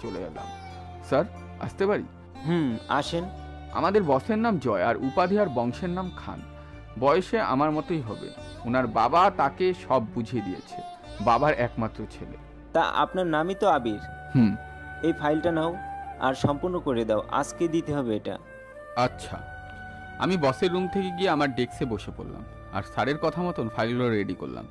চলে এলাম। স্যার, আসতে পারি? আসেন। আমাদের বসের নাম জয় আর উপাধি আর বংশের নাম খান। বয়সে আমার মতোই হবে। ওনার বাবা তাকে সব বুঝিয়ে দিয়েছে। বাবার একমাত্র ছেলে। তা আপনার নামই তো আবির। হুম। এই ফাইলটা নাও আর সম্পূর্ণ করে দাও, আজকে দিতে হবে এটা। আচ্ছা। আমি বসের রুম থেকে গিয়ে আমার ডেস্কে বসে পড়লাম আর স্যারের কথা মতন ফাইলগুলো রেডি করলাম।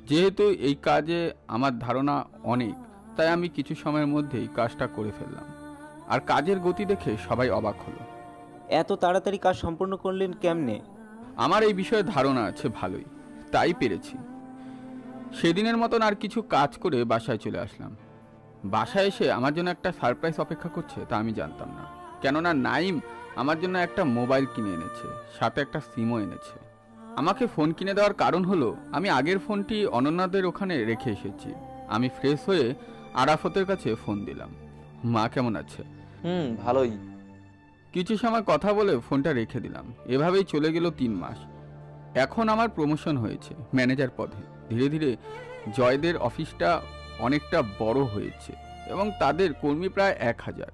যেহেতু এই কাজে আমার ধারণা অনেক, তাই আমি কিছু সময়ের মধ্যেই কাজটা করে ফেললাম। আর কাজের গতি দেখে সবাই অবাক হলো। এত তাড়াতাড়ি কাজ সম্পূর্ণ করলেন কেমনে? আমার এই বিষয়ে ধারণা আছে ভালোই, তাই পেরেছি। সেদিনের মতন আর কিছু কাজ করে বাসায় চলে আসলাম। বাসায় এসে আমার জন্য একটা সারপ্রাইজ অপেক্ষা করছে তা আমি জানতাম না, কেননা নাইম আমার জন্য একটা মোবাইল কিনে এনেছে, সাথে একটা সিমও এনেছে। আমাকে ফোন কিনে দেওয়ার কারণ হলো আমি আগের ফোনটি অনন্যাদের ওখানে রেখে এসেছি। আমি ফ্রেশ হয়ে আরাফতের কাছে ফোন দিলাম। মা কেমন আছে? ভালোই। কিছু সময় কথা বলে ফোনটা রেখে দিলাম। এভাবেই চলে গেল 3 মাস। এখন আমার প্রমোশন হয়েছে ম্যানেজার পদে। ধীরে ধীরে জয়দের অফিসটা অনেকটা বড় হয়েছে এবং তাদের কর্মী প্রায় 1000।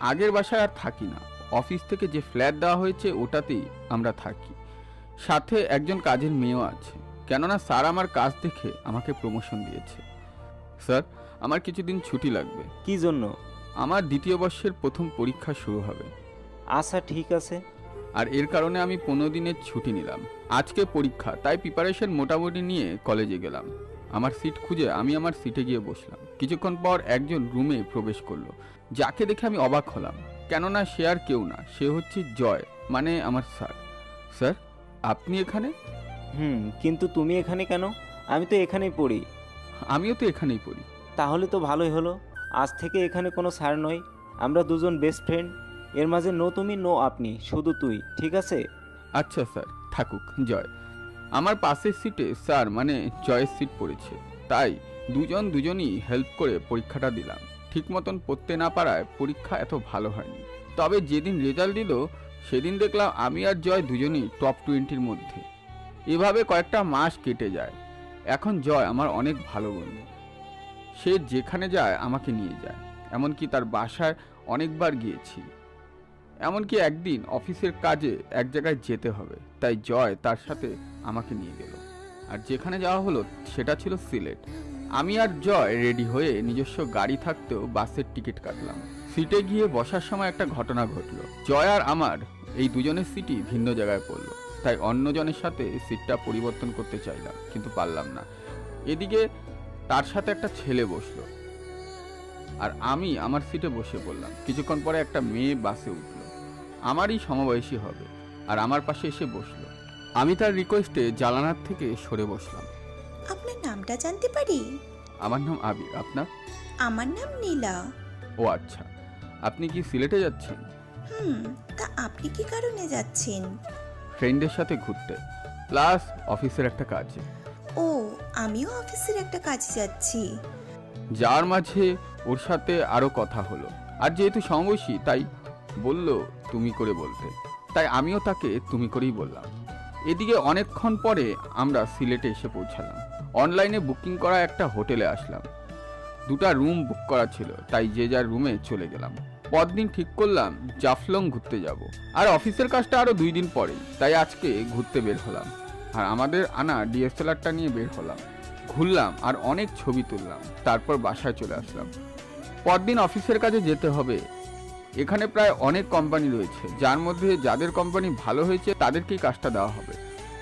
আগের বাসায় আর থাকি না। অফিস থেকে যে ফ্ল্যাট দেওয়া হয়েছে ওটাতেই আমরা থাকি। সাথে একজন কাজের মেয়েও আছে, কেননা স্যার আমার কাজ দেখে আমাকে প্রমোশন দিয়েছে। স্যার, আমার কিছুদিন ছুটি লাগবে। কি জন্য? আমার 2য় বর্ষের প্রথম পরীক্ষা শুরু হবে। আচ্ছা, ঠিক আছে। আর এর কারণে আমি 15 দিনের ছুটি নিলাম। আজকে পরীক্ষা, তাই প্রিপারেশন মোটামুটি নিয়ে কলেজে গেলাম। আমার সিট খুঁজে আমি আমার সিটে গিয়ে বসলাম। কিছুক্ষণ পর একজন রুমে প্রবেশ করলো, যাকে দেখে আমি অবাক হলাম, কেননা সে আর কেউ না, সে হচ্ছে জয়, মানে আমার স্যার। স্যার, আপনি এখানে? কিন্তু তুমি এখানে কেন? আমি তো এখানেই পড়ি। আমিও তো এখানেই পড়ি। তাহলে তো ভালোই হলো। আজ থেকে এখানে কোনো স্যার নয়, আমরা দুজন বেস্ট ফ্রেন্ড। এর মাঝে নো তুমি নো আপনি, শুধু তুই, ঠিক আছে? আচ্ছা স্যার, থাকুক জয়। আমার পাশের সিটে স্যার মানে জয়ের সিট পড়েছে, তাই দুজনই হেল্প করে পরীক্ষাটা দিলাম। ঠিক মতন পড়তে না পারায় পরীক্ষা এত ভালো হয়নি। তবে যেদিন রেজাল্ট দিল সেদিন দেখলাম আমি আর জয় দুজনই টপ 20-র মধ্যে। এভাবে কয়েকটা মাস কেটে যায়। এখন জয় আমার অনেক ভালো বন্ধু। সে যেখানে যায় আমাকে নিয়ে যায়, এমনকি তার বাসায় অনেকবার গিয়েছি। এমনকি একদিন অফিসের কাজে এক জায়গায় যেতে হবে, তাই জয় তার সাথে আমাকে নিয়ে গেল। আর যেখানে যাওয়া হলো সেটা ছিল সিলেট। আমি আর জয় রেডি হয়ে নিজস্ব গাড়ি থাকতেও বাসের টিকিট কাটলাম। সিটে গিয়ে বসার সময় একটা ঘটনা ঘটলো। জয় আর আমার এই দুজনের সিটই ভিন্ন জায়গায় পড়লো, তাই অন্যজনের সাথে সিটটা পরিবর্তন করতে চাইলাম, কিন্তু পারলাম না। এদিকে তার সাথে একটা ছেলে বসলো আর আমি আমার সিটে বসে পড়লাম। কিছুক্ষণ পরে একটা মেয়ে বাসে উঠলো, আমারই সমবয়সী হবে, আর আমার পাশে এসে বসলো। আমি তার রিকোয়েস্টে জানালার থেকে সরে বসলাম। আপনার নামটা জানতে পারি? আমার নাম আবির। আপনার? আমার নাম নীলা। ও আচ্ছা, আপনি কি সিলেটে যাচ্ছেন? তা আপনি কি কারণে যাচ্ছেন? ফ্রেন্ডের সাথে ঘুরতে, প্লাস অফিসের একটা কাজে। ও, আমিও অফিসের একটা কাজে যাচ্ছি। যার মাঝে ওর সাথে আরো কথা হলো, আর যেহেতু সমবয়সী তাই বলল তুমি করে বলতে, তাই আমিও তাকে তুমি করেই বললাম। এদিকে অনেকক্ষণ পরে আমরা সিলেটে এসে পৌঁছালাম। অনলাইনে বুকিং করা একটা হোটেলে আসলাম। 2টা রুম বুক করা ছিল, তাই যে যার রুমে চলে গেলাম। পরদিন ঠিক করলাম জাফলং ঘুরতে যাব, আর অফিসের কাজটা আরো 2 দিন পরেই, তাই আজকে ঘুরতে বের হলাম। আর আমাদের আনা ডিএসএলআরটা নিয়ে বের হলাম, ঘুরলাম আর অনেক ছবি তুললাম। তারপর বাসায় চলে আসলাম। পরদিন অফিসের কাজে যেতে হবে। এখানে প্রায় অনেক কোম্পানি রয়েছে, যার মধ্যে যাদের কোম্পানি ভালো হয়েছে তাদেরকেই কাজটা দেওয়া হবে।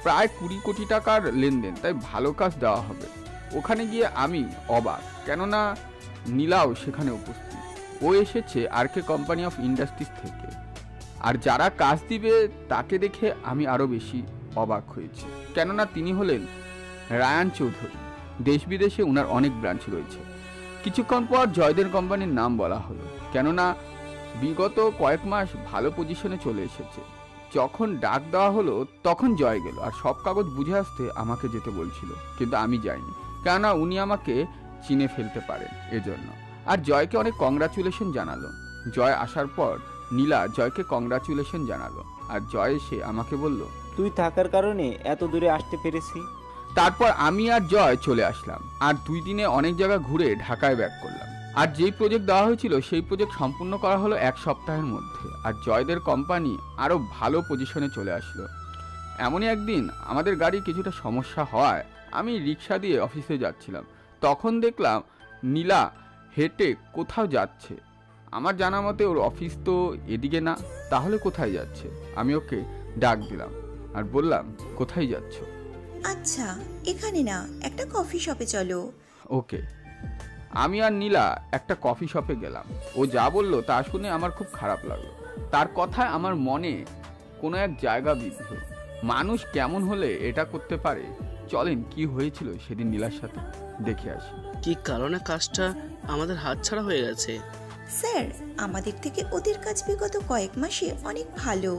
প্রায় 20 কোটি টাকার লেনদেন, তাই ভালো কাজ দেওয়া হবে। ওখানে গিয়ে আমি অবাক, কেননা নীলাও সেখানে উপস্থিত। ও এসেছে আরকে কোম্পানি অফ ইন্ডাস্ট্রিজ থেকে। আর যারা কাজ দিবে তাকে দেখে আমি আরও বেশি অবাক হয়েছি, কেননা তিনি হলেন রায়ান চৌধুরী। দেশ বিদেশে ওনার অনেক ব্রাঞ্চ রয়েছে। কিছুক্ষণ পর জয়দের কোম্পানির নাম বলা হলো, কেননা বিগত কয়েক মাস ভালো পজিশনে চলে এসেছে। যখন ডাক দেওয়া হলো তখন জয় গেল, আর সব কাগজ বুঝে আসতে আমাকে যেতে বলছিল, কিন্তু আমি যাইনি, কেননা উনি আমাকে চিনে ফেলতে পারেন এজন্য। আর জয়কে অনেক কংগ্রাচুলেশন জানালো। জয় আসার পর নীলা জয়কে কংগ্রাচুলেশন জানালো, আর জয় এসে আমাকে বলল, তুই থাকার কারণে এত দূরে আসতে পেরেছি। তারপর আমি আর জয় চলে আসলাম, আর 2 দিনে অনেক জায়গা ঘুরে ঢাকায় ব্যাক করলাম। আর যেই প্রজেক্ট দেওয়া হয়েছিল সেই প্রজেক্ট সম্পূর্ণ করা হলো 1 সপ্তাহের মধ্যে। আর জয়দের কোম্পানি আরও ভালো পজিশনে চলে আসলো। এমনই একদিন আমাদের গাড়ি কিছুটা সমস্যা হওয়ায় আমি রিক্সা দিয়ে অফিসে যাচ্ছিলাম। তখন দেখলাম নীলা হেঁটে কোথাও যাচ্ছে। আমার জানা মতে ওর অফিস তো এদিকে না, তাহলে কোথায় যাচ্ছে? আমি ওকে ডাক দিলাম আর বললাম, কোথায় যাচ্ছ? আচ্ছা, এখানে না, একটা কফি শপে চলো। ওকে। আমি আর নীলা একটা কফি শপে গেলাম। ও যা বললো তা শুনে আমার খুব খারাপ লাগলো। তার কথায় আমার মনে কোনো এক জায়গা বিঁধল। মানুষ কেমন হলে এটা করতে পারে? চলেন, কি হয়েছিল সেদিন নীলার সাথে, দেখে আসি। কি কারণে কাজটা আমাদের হাতছাড়া হয়ে গেছে? স্যার, আমাদের থেকে ওদের কাজ বিগত কয়েক মাসে অনেক ভালো,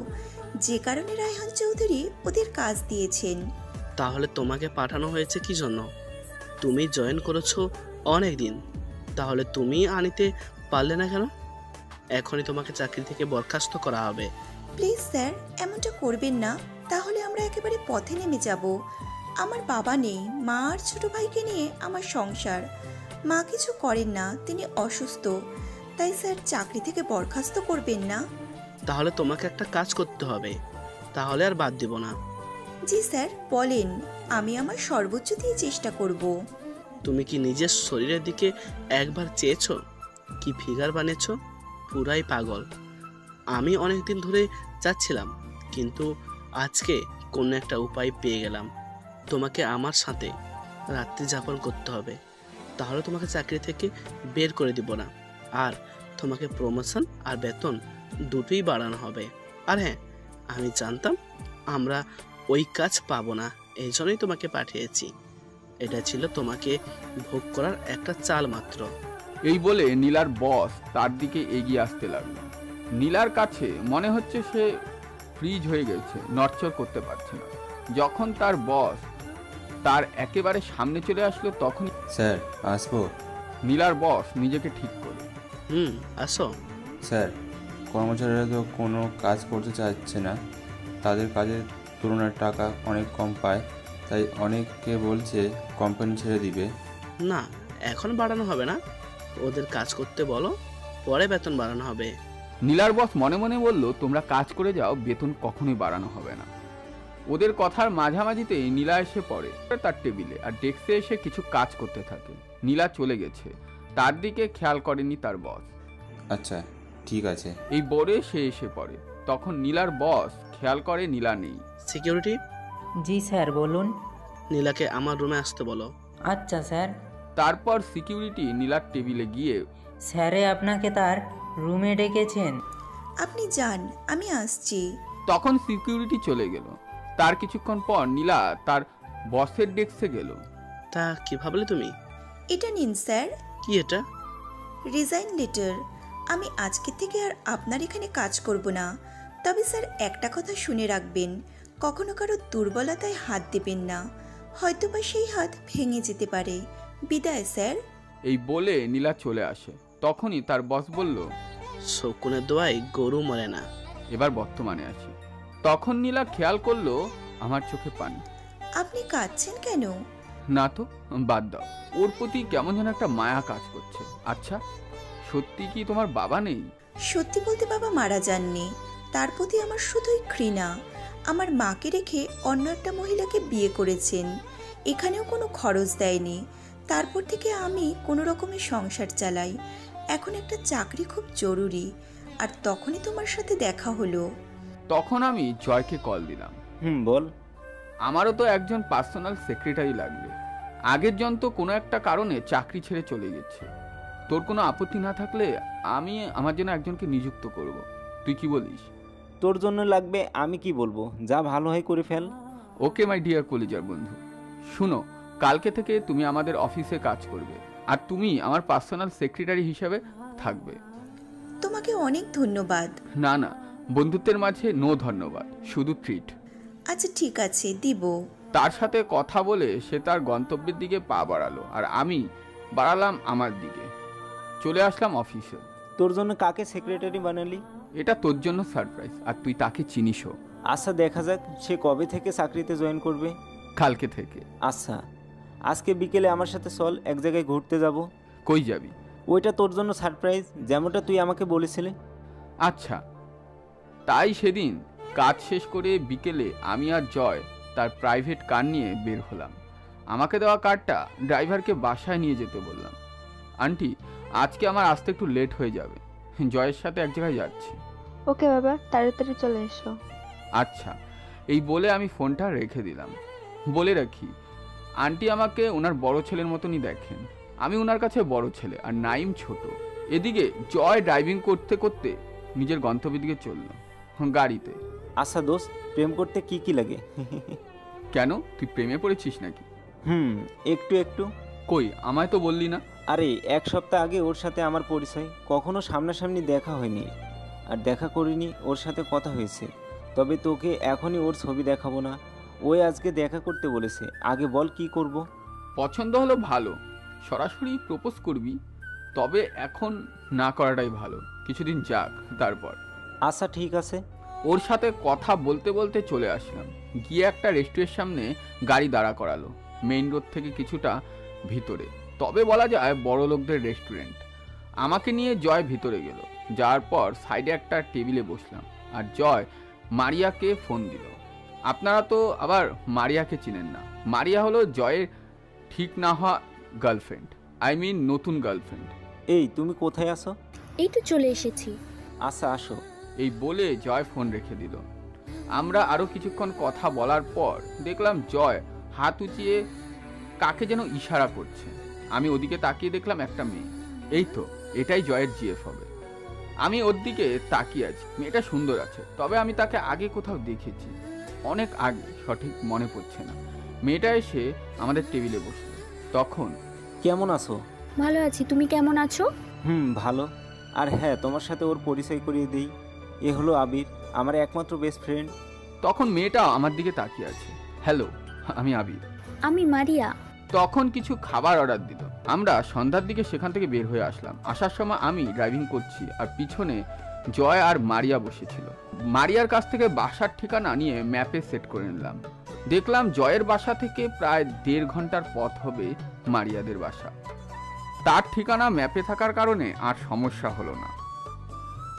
যে কারণে রায়হান চৌধুরী ওদের কাজ দিয়েছেন। তাহলে তোমাকে পাঠানো হয়েছে কি জন্য? তুমি জয়েন করেছো অনেক দিন, তাহলে তুমি আনিতে পারলে না কেন? এখনই তোমাকে চাকরি থেকে বরখাস্ত করা হবে। প্লিজ স্যার, এমনটা করবেন না, তাহলে আমরা একেবারে পথে নেমে যাব। আমার বাবা নেই, মা আর ছোট ভাইকে নিয়ে আমার সংসার। মা কিছু করেন না, তিনি অসুস্থ। তাই স্যার, চাকরি থেকে বরখাস্ত করবেন না। তাহলে তোমাকে একটা কাজ করতে হবে, তাহলে আর বাদ দিব না। জি স্যার, বলেন, আমি আমার সর্বোচ্চ দিয়ে চেষ্টা করব। তুমি কি নিজের শরীরের দিকে একবার চেয়েছো? কি ফিগার বানিয়েছো, পুরাই পাগল। আমি অনেক দিন ধরে চাচ্ছিলাম, কিন্তু আজকে কোনো একটা উপায় পেয়ে গেলাম। তোমাকে আমার সাথে রাত্রি যাপন করতে হবে, তাহলে তোমাকে চাকরি থেকে বের করে দিব না। আর তোমাকে প্রমোশন আর বেতন দুটোই বাড়ানো হবে। আর হ্যাঁ, আমি জানতাম আমরা ওই কাজ পাবো না, এই জন্যই তোমাকে পাঠিয়েছি। এটা ছিল তোমাকে ভোগ করার একটা চাল মাত্র। এই বলে নীলার বস তার দিকে এগিয়ে আসতে লাগলো। নীলার কাছে মনে হচ্ছে সে ফ্রিজ হয়ে গেছে, নড়চড় করতে পারছে না। যখন তার বস তার একেবারে সামনে চলে আসলো, তখন স্যার আসবো? নীলার বস নিজেকে ঠিক করে। আসো। স্যার, কর্মচারীরা তো কোনো কাজ করতে চাচ্ছে না, তাদের কাজের তুলনায় টাকা অনেক কম পায়, তাই অনেকে বলছে কোম্পানি ছেড়ে দিবে। না, এখন বাড়ানো হবে না, ওদের কাজ করতে বলো, পরে বেতন বাড়ানো হবে। নীলার বস মনে মনে বলল, তোমরা কাজ করে যাও, বেতন কখনোই বাড়ানো হবে না। ওদের কথার মাঝামাঝিতেই নীলা এসে পড়ে তার টেবিলে আর ডেস্কে এসে কিছু কাজ করতে থাকে। নীলা চলে গেছে, তার দিকে খেয়াল করেনি তার বস। আচ্ছা ঠিক আছে। এই বলে সে এসে পড়ে। তখন নীলার বস খেয়াল করে নীলা নেই। সিকিউরিটি, জি স্যার, বলুন। নীলাকে আমার রুমে আসতে বলো। আচ্ছা স্যার। তারপর সিকিউরিটি নীলার টেবিলে গিয়ে, স্যারে আপনাকে তার রুমে ডেকেছেন। আপনি যান, আমি আসছি। তখন সিকিউরিটি চলে গেল। তার কিছুক্ষণ পর নীলা তার বসের ডেস্কে গেল। তা কি ভাবলে তুমি? এটা নিন স্যার, কি এটা? Resign letter. আমি আজকে থেকে আর আপনার এখানে কাজ করব না। তবে স্যার, একটা কথা শুনে রাখবেন, কখনো কারো দুর্বলতায় হাত দেবেন না, হয়তোবা সেই হাত ভেঙে যেতে পারে। বিদায় স্যার। এই বলে নীলা চলে আসে। তখনই তার বস বলল, শকুনের দোয়ায় গরু মরে না। এবার বর্তমানে আসি। তখন নীলা খেয়াল করলো আমার চোখে পানি। আপনি কাঁদছেন কেন? না তো, বাদ দাও। ওর প্রতি কেমন যেন একটা মায়া কাজ করছে। আচ্ছা, সত্যি কি তোমার বাবা নেই? সত্যি বলতে বাবা মারা যাননি, তার প্রতি আমার শুধুই ঘৃণা। আমার মাকে রেখে অন্য একটা মহিলাকে বিয়ে করেছেন, এখানেও কোনো খরচ দেয়নি। তারপর থেকে আমি কোনো রকমের সংসার চালাই। এখন একটা চাকরি খুব জরুরি, আর তখনই তোমার সাথে দেখা হলো। তখন আমি জয়কে কল দিলাম। বল। আমারও তো একজন পার্সোনাল সেক্রেটারি লাগবে। আগের জন তো কোনো একটা কারণে চাকরি ছেড়ে চলে গেছে। তোর কোনো আপত্তি না থাকলে আমি আমার জন্য একজনকে নিযুক্ত করব। তুই কি বলিস? তোর জন্য লাগবে, আমি কি বলবো, যা ভালো হয় করে ফেল। ওকে মাই ডিয়ার কলিজার বন্ধু, শুনো, কালকে থেকে তুমি আমাদের অফিসে কাজ করবে, আর তুমি আমার পার্সোনাল সেক্রেটারি হিসেবে থাকবে। তোমাকে অনেক ধন্যবাদ। না না, বন্ধুত্বের মাঝে নো ধন্যবাদ, শুধু ট্রিট। আচ্ছা ঠিক আছে, দিব। তার সাথে কথা বলে সে তার গন্তব্যের দিকে পা বাড়ালো, আর আমি বাড়ালাম আমার দিকে। চলে আসলাম অফিসে। তোর জন্য কাকে সেক্রেটারি বানালি? এটা তোর জন্য সারপ্রাইজ, আর তুই তাকে চিনিসও। আচ্ছা, দেখা যাক সে কবে থেকে চাকরিতে জয়েন করবে। কালকে থেকে। আচ্ছা, আজকে বিকেলে আমার সাথে চল, এক জায়গায় ঘুরতে যাব। কই যাবি? ওইটা তোর জন্য সারপ্রাইজ, যেমনটা তুই আমাকে বলেছিলি। আচ্ছা, তাই সেদিন কাজ শেষ করে বিকেলে আমি আর জয় তার প্রাইভেট কার নিয়ে বের হলাম। আমাকে দেওয়া কারটা ড্রাইভারকে বাসায় নিয়ে যেতে বললাম। আন্টি, আজকে আমার আসতে একটু লেট হয়ে যাবে, জয়ের সাথে এক জায়গায় যাচ্ছি। ওকে বাবা, তাড়াতাড়ি চলে এসো। আচ্ছা, এই বলে আমি ফোনটা রেখে দিলাম। বলে রাখি, আন্টি আমাকে ওনার বড় ছেলের মতনই দেখেন। আমি ওনার কাছে বড় ছেলে আর নাইম ছোট। এদিকে জয় ড্রাইভিং করতে করতে নিজের গন্তব্যের দিকে চলল গাড়িতে। আচ্ছা দোস্ত, প্রেম করতে কি কি লাগে? কেন, তুই প্রেমে পড়েছিস নাকি? একটু একটু। কই, আমায় তো বললি না। আরে 1 সপ্তাহ আগে ওর সাথে আমার পরিচয়, কখনো সামনাসামনি দেখা হয়নি আর দেখা করিনি, ওর সাথে কথা হয়েছে। তবে তোকে এখনই ওর ছবি দেখাবো না, ওই আজকে দেখা করতে বলেছে। আগে বল কি করব? পছন্দ হলো ভালো, সরাসরি প্রপোজ করবি, তবে এখন না করাটাই ভালো, কিছুদিন যাক তারপর। আচ্ছা ঠিক আছে। ওর সাথে কথা বলতে বলতে চলে আসলাম। গিয়ে একটা রেস্টুরেন্টের সামনে গাড়ি দাঁড়া করালো, মেইন রোড থেকে কিছুটা ভিতরে, তবে বলা যায় বড় লোকদের রেস্টুরেন্ট। আমাকে নিয়ে জয় ভিতরে গেল। যাওয়ার পর সাইডে একটা টেবিলে বসলাম আর জয় মারিয়াকে ফোন দিল। আপনারা তো আবার মারিয়াকে চিনেন না। মারিয়া হলো জয়ের ঠিক না হওয়া গার্লফ্রেন্ড, নতুন গার্লফ্রেন্ড। এই তুমি কোথায় আছো? এই তো চলে এসেছি। আচ্ছা আসো। এই বলে জয় ফোন রেখে দিল। আমরা আরো কিছুক্ষণ কথা বলার পর দেখলাম জয় হাত উঁচিয়ে কাকে যেন ইশারা করছে। আমি ওদিকে তাকিয়ে দেখলাম একটা মেয়ে। এই তো, এটাই জয়ের জিএফ হবে। আমি ওর দিকে তাকিয়ে আছি। মেয়েটা সুন্দর আছে, তবে আমি তাকে আগে কোথাও দেখেছি, অনেক আগে, সঠিক মনে পড়ছে না। মেয়েটা এসে আমাদের টেবিলে বসলো। তখন, কেমন আছো? ভালো আছি, তুমি কেমন আছো? ভালো। আর হ্যাঁ, তোমার সাথে ওর পরিচয় করিয়ে দিই, এ হলো আবির, আমার একমাত্র বেস্ট ফ্রেন্ড। তখন মেয়েটা আমার দিকে তাকিয়ে আছে। হ্যালো, আমি আবির। আমি মারিয়া। তখন কিছু খাবার অর্ডার দিল। আমরা সন্ধ্যার দিকে সেখান থেকে বের হয়ে আসলাম। আসার সময় আমি ড্রাইভিং করছি আর পিছনে জয় আর মারিয়া বসেছিল। মারিয়ার কাছ থেকে বাসার ঠিকানা নিয়ে ম্যাপে সেট করে নিলাম। দেখলাম জয়ের বাসা থেকে প্রায় 1.5 ঘন্টার পথ হবে মারিয়াদের বাসা। তার ঠিকানা ম্যাপে থাকার কারণে আর সমস্যা হলো না।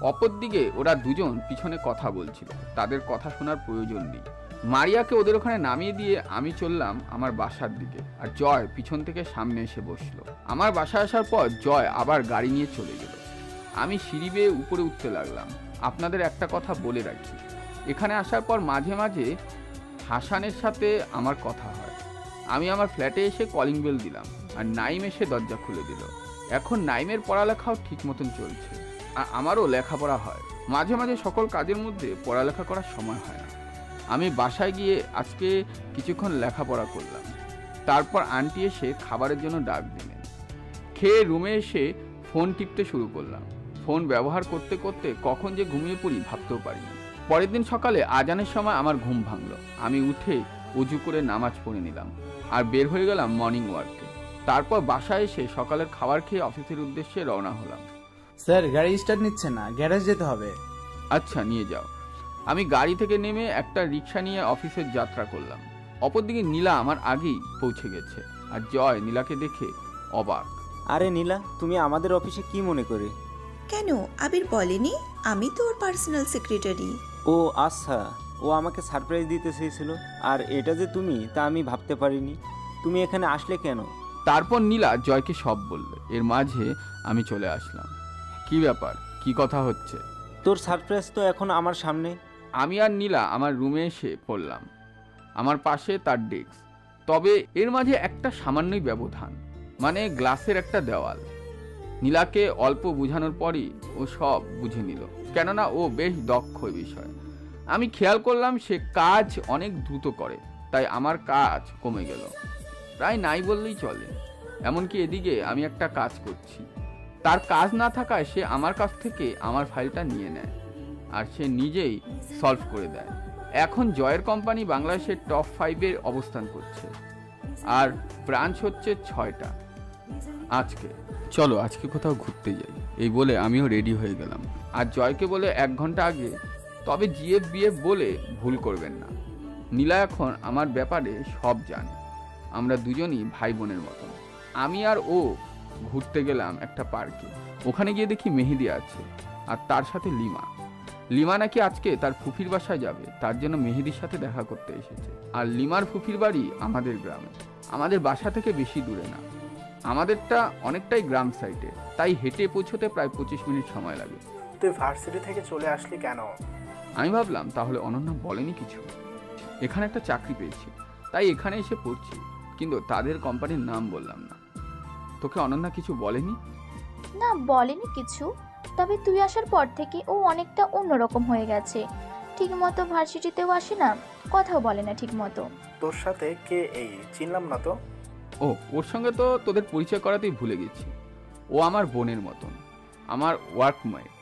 অপরদিকে ওরা দুজন পিছনে কথা বলছিল, তাদের কথা শোনার প্রয়োজন নেই। মারিয়াকে ওদের ওখানে নামিয়ে দিয়ে আমি চললাম আমার বাসার দিকে আর জয় পিছন থেকে সামনে এসে বসলো। আমার বাসায় আসার পর জয় আবার গাড়ি নিয়ে চলে গেল। আমি সিঁড়ি বেয়ে উপরে উঠতে লাগলাম। আপনাদের একটা কথা বলে রাখি, এখানে আসার পর মাঝে মাঝে হাসানের সাথে আমার কথা হয়। আমি আমার ফ্ল্যাটে এসে কলিং বেল দিলাম আর নাইম এসে দরজা খুলে দিল। এখন নাইমের পড়ালেখাও ঠিক মতন চলছে আর আমারও লেখাপড়া হয়। মাঝে মাঝে সকল কাজের মধ্যে পড়ালেখা করার সময় হয় না। আমি বাসায় গিয়ে আজকে কিছুক্ষণ লেখাপড়া করলাম। তারপর আন্টি এসে খাবারের জন্য ডাক দিলেন। খেয়ে রুমে এসে ফোন টিপতে শুরু করলাম। ফোন ব্যবহার করতে করতে কখন যে ঘুমিয়ে পড়ি ভাবতেও পারিনি। পরের দিন সকালে আজানের সময় আমার ঘুম ভাঙলো। আমি উঠে উজু করে নামাজ পড়ে নিলাম আর বের হয়ে গেলাম মর্নিং ওয়ার্কে। তারপর বাসায় এসে সকালের খাবার খেয়ে অফিসের উদ্দেশ্যে রওনা হলাম। স্যার, গাড়ি স্টার্ট নিচ্ছে না, গ্যারেজ যেতে হবে। আচ্ছা, নিয়ে যাও। আমি গাড়ি থেকে নেমে একটা রিক্সা নিয়ে অফিসের যাত্রা করলাম। অপরদিকে নীলা আমার আগেই পৌঁছে গেছে আর জয় নীলাকে দেখে অবাক। আরে নীলা, তুমি আমাদের অফিসে কি মনে করে? কেন, আবির বলেনি? আমি তো ওর পার্সোনাল সেক্রেটারি। ও আচ্ছা, ও আমাকে সারপ্রাইজ দিতে চেয়েছিল, আর এটা যে তুমি তা আমি ভাবতে পারিনি। তুমি এখানে আসলে কেন? তারপর নীলা জয়কে সব বলল। এর মাঝে আমি চলে আসলাম। কি ব্যাপার, কি কথা হচ্ছে? তোর সারপ্রাইজ তো এখন আমার সামনে। আমি আর নীলা আমার রুমে এসে পড়লাম। আমার পাশে তার ডেস্ক, তবে এর মাঝে একটা সামান্যই ব্যবধান, মানে গ্লাসের একটা দেওয়াল। নীলাকে অল্প বোঝানোর পরই ও সব বুঝে নিল, কেননা ও বেশ দক্ষ বিষয়। আমি খেয়াল করলাম সে কাজ অনেক দ্রুত করে, তাই আমার কাজ কমে গেল, প্রায় নাই বললেই চলে। এমনকি এদিকে আমি একটা কাজ করছি, তার কাজ না থাকায় সে আমার কাছ থেকে আমার ফাইলটা নিয়ে নেয় আর সে নিজেই সলভ করে দেয়। এখন জয়ের কোম্পানি বাংলাদেশের টপ 5-এর অবস্থান করছে আর ব্রাঞ্চ হচ্ছে 6টা। আজকে কোথাও ঘুরতে যাই, এই বলে আমিও রেডি হয়ে গেলাম। আর জয়কে বলে 1 ঘন্টা আগে, তবে জিএফ বিএফ বলে ভুল করবেন না। নীলা এখন আমার ব্যাপারে সব জানে। আমরা দুজনই ভাই বোনের মতন। আমি আর ও ঘুরতে গেলাম একটা পার্কে। ওখানে গিয়ে দেখি মেহেদি আছে আর তার সাথে লিমা। লিমা নাকি আজকে তার ফুফির বাসায় যাবে, তার জন্য মেহেদির সাথে দেখা করতে এসেছে। আর লিমার ফুফির বাড়ি আমাদের গ্রামে, আমাদের বাসা থেকে বেশি দূরে না। আমাদেরটা অনেকটাই গ্রাম সাইডে, তাই হেঁটে পৌঁছতে প্রায় 25 মিনিট সময় লাগে। তুই ভার্সিটি থেকে চলে আসলি কেন? আমি ভাবলাম তাহলে অনন্যা বলেনি কিছু। এখানে একটা চাকরি পেয়েছি, তাই এখানে এসে পড়ছি, কিন্তু তাদের কোম্পানির নাম বললাম না। তোকে অনন্যা কিছু বলেনি? না, বলেনি কিছু, তবে তুই আসার পর থেকে ও অনেকটা অন্যরকম হয়ে গেছে। ঠিকমতো ভার্সিটিতেও আসে না, কথাও বলে না ঠিক মতো। তোর সাথে কে এই? চিনলাম না তো। ও, ওর সঙ্গে তো তোদের পরিচয় করাতেই ভুলে গেছি। ও আমার বোনের মতন, আমার ওয়ার্কমেট।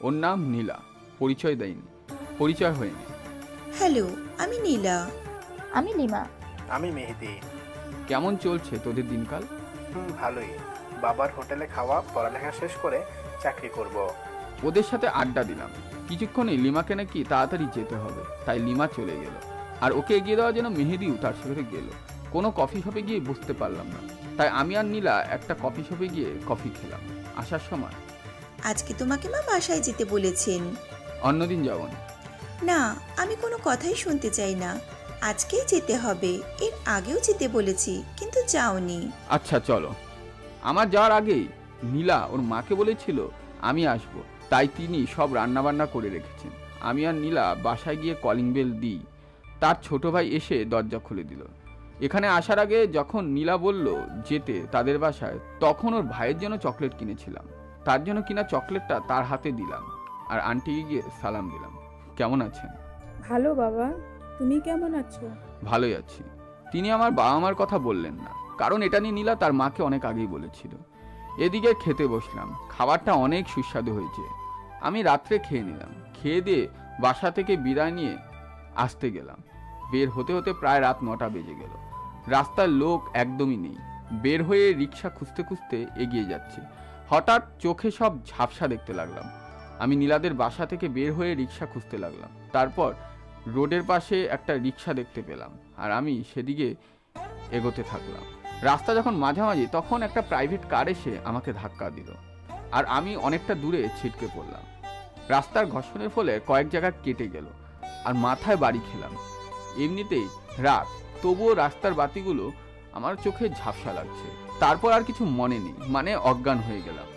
ওর নাম নীলা। পরিচয় দেয়নি, পরিচয় হয়নি। হ্যালো, আমি নীলা। আমি লিমা। আমি মেহেদি। কেমন চলছে তোদের দিনকাল? ভালোই। বাবার হোটেলে খাওয়া, পড়ালেখা শেষ করে চাকরি করব। ওদের সাথে আড্ডা দিলাম। কিছুক্ষণে লিমাকে নাকি তাড়াতাড়ি যেতে হবে, তাই লিমা চলে গেল। আর ওকে এগিয়ে দেওয়ার জন্য মেহেদিও তার সাথে গেল। কোনো কফি শপে গিয়ে বুঝতে পারলাম না, তাই আমি আর নীলা একটা কফি শপে গিয়ে কফি খেলাম। আসার সময়, আজকে তোমাকে মা বাসায় যেতে বলেছেন। অন্যদিন যাব না। না, আমি কোনো কথাই শুনতে চাই না। আজকেই যেতে হবে। এর আগেও যেতে বলেছি, কিন্তু যাওনি। আচ্ছা চলো। আমার যাওয়ার আগেই নীলা ওর মাকে বলেছিল আমি আসব, তাই তিনি সব রান্নাবান্না করে রেখেছেন। আমি আর নীলা বাসায় গিয়ে কলিং বেল দিই। তার ছোট ভাই এসে দরজা খুলে দিল। এখানে আসার আগে যখন নীলা বলল যেতে তাদের বাসায়, তখন ওর ভাইয়ের জন্য চকলেট কিনেছিলাম। তার জন্য কিনা চকলেটটা তার হাতে দিলাম আর আন্টিকে গিয়ে সালাম দিলাম। কেমন আছেন? ভালো বাবা, তুমি কেমন আছো? ভালোই আছি। তিনি আমার বাবা মার কথা বললেন না, কারণ এটা নিয়ে নীলা তার মাকে অনেক আগেই বলেছিল। এদিকে খেতে বসলাম। খাবারটা অনেক সুস্বাদু হয়েছে। আমি রাত্রে খেয়ে নিলাম। খেয়ে দিয়ে বাসা থেকে বিদায় নিয়ে আসতে গেলাম। বের হতে হতে প্রায় রাত 9টা বেজে গেল। রাস্তার লোক একদমই নেই। বের হয়ে রিক্সা খুঁজতে খুঁজতে এগিয়ে যাচ্ছি। হঠাৎ চোখে সব ঝাপসা দেখতে লাগলাম। আমি নীলাদের বাসা থেকে বের হয়ে রিক্সা খুঁজতে লাগলাম। তারপর রোডের পাশে একটা রিক্সা দেখতে পেলাম, আর আমি সেদিকে এগোতে থাকলাম। রাস্তা যখন মাঝামাঝি, তখন একটা প্রাইভেট কার এসে আমাকে ধাক্কা দিল, আর আমি অনেকটা দূরে ছিটকে পড়লাম। রাস্তার ঘর্ষণের ফলে কয়েক জায়গা কেটে গেল, আর মাথায় বাড়ি খেলাম। এমনিতেই রাত, তবুও রাস্তার বাতিগুলো আমার চোখে ঝাপসা লাগছে। তারপর আর কিছু মনে নেই, মানে অজ্ঞান হয়ে গেলাম।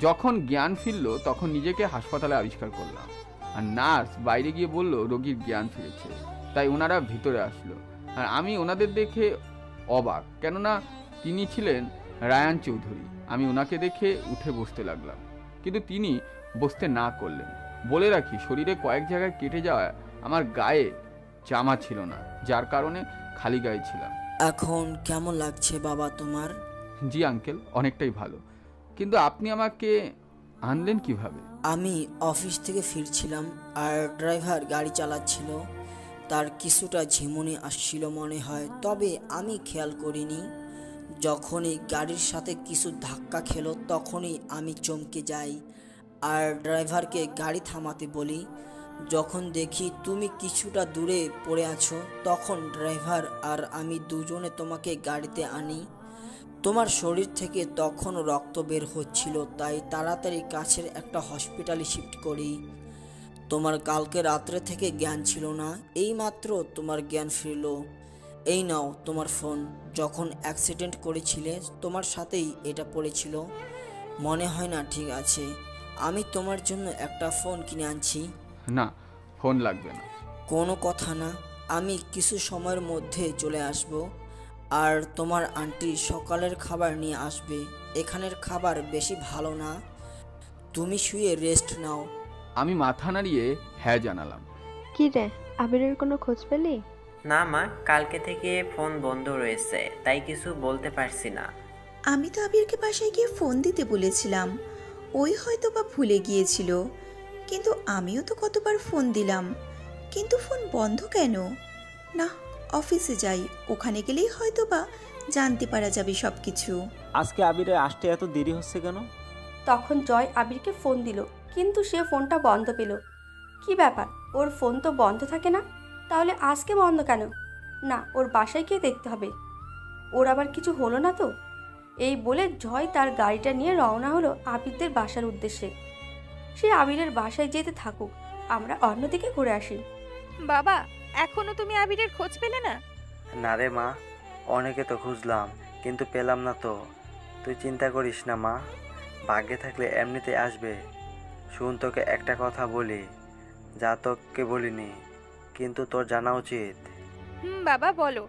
যখন জ্ঞান ফিরল তখন নিজেকে হাসপাতালে আবিষ্কার করলাম, আর নার্স বাইরে গিয়ে বলল রোগীর জ্ঞান ফিরেছে। তাই ওনারা ভিতরে আসলো, আর আমি ওনাদের দেখে অবাক, কেননা তিনি ছিলেন রায়ান চৌধুরী। আমি ওনাকে দেখে উঠে বসতে লাগলাম, কিন্তু তিনি বসতে না করলেন। বলে রাখি, শরীরে কয়েক জায়গায় কেটে যাওয়া আমার গায়ে জামা ছিল না, যার কারণে খালি গায়ে ছিলাম। এখন কেমন লাগছে বাবা তোমার? জি আঙ্কেল, অনেকটাই ভালো। কিন্তু আপনি আমাকে আনলেন কিভাবে? আমি অফিস থেকে ফিরছিলাম, আর ড্রাইভার গাড়ি চালাচ্ছিল। তার কিছুটা ঝিমুনি আসছিল মনে হয়, তবে আমি খেয়াল করিনি। যখনই গাড়ির সাথে কিছু ধাক্কা খেলো তখনই আমি চমকে যাই, আর ড্রাইভারকে গাড়ি থামাতে বলি। যখন দেখি তুমি কিছুটা দূরে পড়ে আছো, তখন ড্রাইভার আর আমি দুজনে তোমাকে গাড়িতে আনি। তোমার শরীর থেকে তখনও রক্ত বের হচ্ছিল, তাই তাড়াতাড়ি কাছের একটা হসপিটালে শিফট করি। তোমার কালকে রাত্রে থেকে জ্ঞান ছিল না, এইমাত্র তোমার জ্ঞান ফিরল। এই নাও তোমার ফোন। যখন অ্যাক্সিডেন্ট করেছিলে তোমার সাথেই এটা পড়েছিল, মনে হয় না? ঠিক আছে, আমি তোমার জন্য একটা ফোন কিনে আনছি। না, ফোন লাগবে না। কোনো কথা না, আমি কিছু সময়ের মধ্যে চলে আসব। আর তোমার আন্টি সকালের খাবার নিয়ে আসবে। এখানের খাবার বেশি ভালো না, তুমি শুয়ে রেস্ট নাও। আমি মাথা নাড়িয়ে হ্যাঁ জানালাম। কি রে, আবিরের কোনো খোঁজ পেলি? না মা, কালকে থেকে ফোন বন্ধ রয়েছে, তাই কিছু বলতে পারছি না। আমি তো আবিরকে বাসায় গিয়ে ফোন দিতে বলেছিলাম, ওই হয়তো বা ভুলে গিয়েছিল। কিন্তু আমিও তো কতবার ফোন দিলাম, কিন্তু ফোন বন্ধ কেন? না, অফিসে যাই, ওখানে গেলেই হয়তো বা জানতে পারা যাবে সব কিছু। আজকে আবিরের আসতে এত দেরি হচ্ছে কেন? তখন জয় আবিরকে ফোন দিল, কিন্তু সে ফোনটা বন্ধ পেল। কি ব্যাপার, ওর ফোন তো বন্ধ থাকে না, তাহলে আজকে বন্ধ কেন? না, ওর বাসায় গিয়ে দেখতে হবে, ওর আবার কিছু হলো না তো। এই বলে জয় তার গাড়িটা নিয়ে রওনা হলো আবিরদের বাসার উদ্দেশ্যে। সে আবিরের বাসায় যেতে থাকুক, আমরা অন্যদিকে ঘুরে আসি। বাবা, এখনো তুমি আবিরের খোঁজ পেলে না? না রে মা, অনেকে তো খুঁজলাম কিন্তু পেলাম না তো। তুই চিন্তা করিস না মা, ভাগ্যে থাকলে এমনিতে আসবে। শুন, তোকে একটা কথা বলি, যা তোকে বলিনি কিন্তু তোর জানা উচিত। বাবা বলো।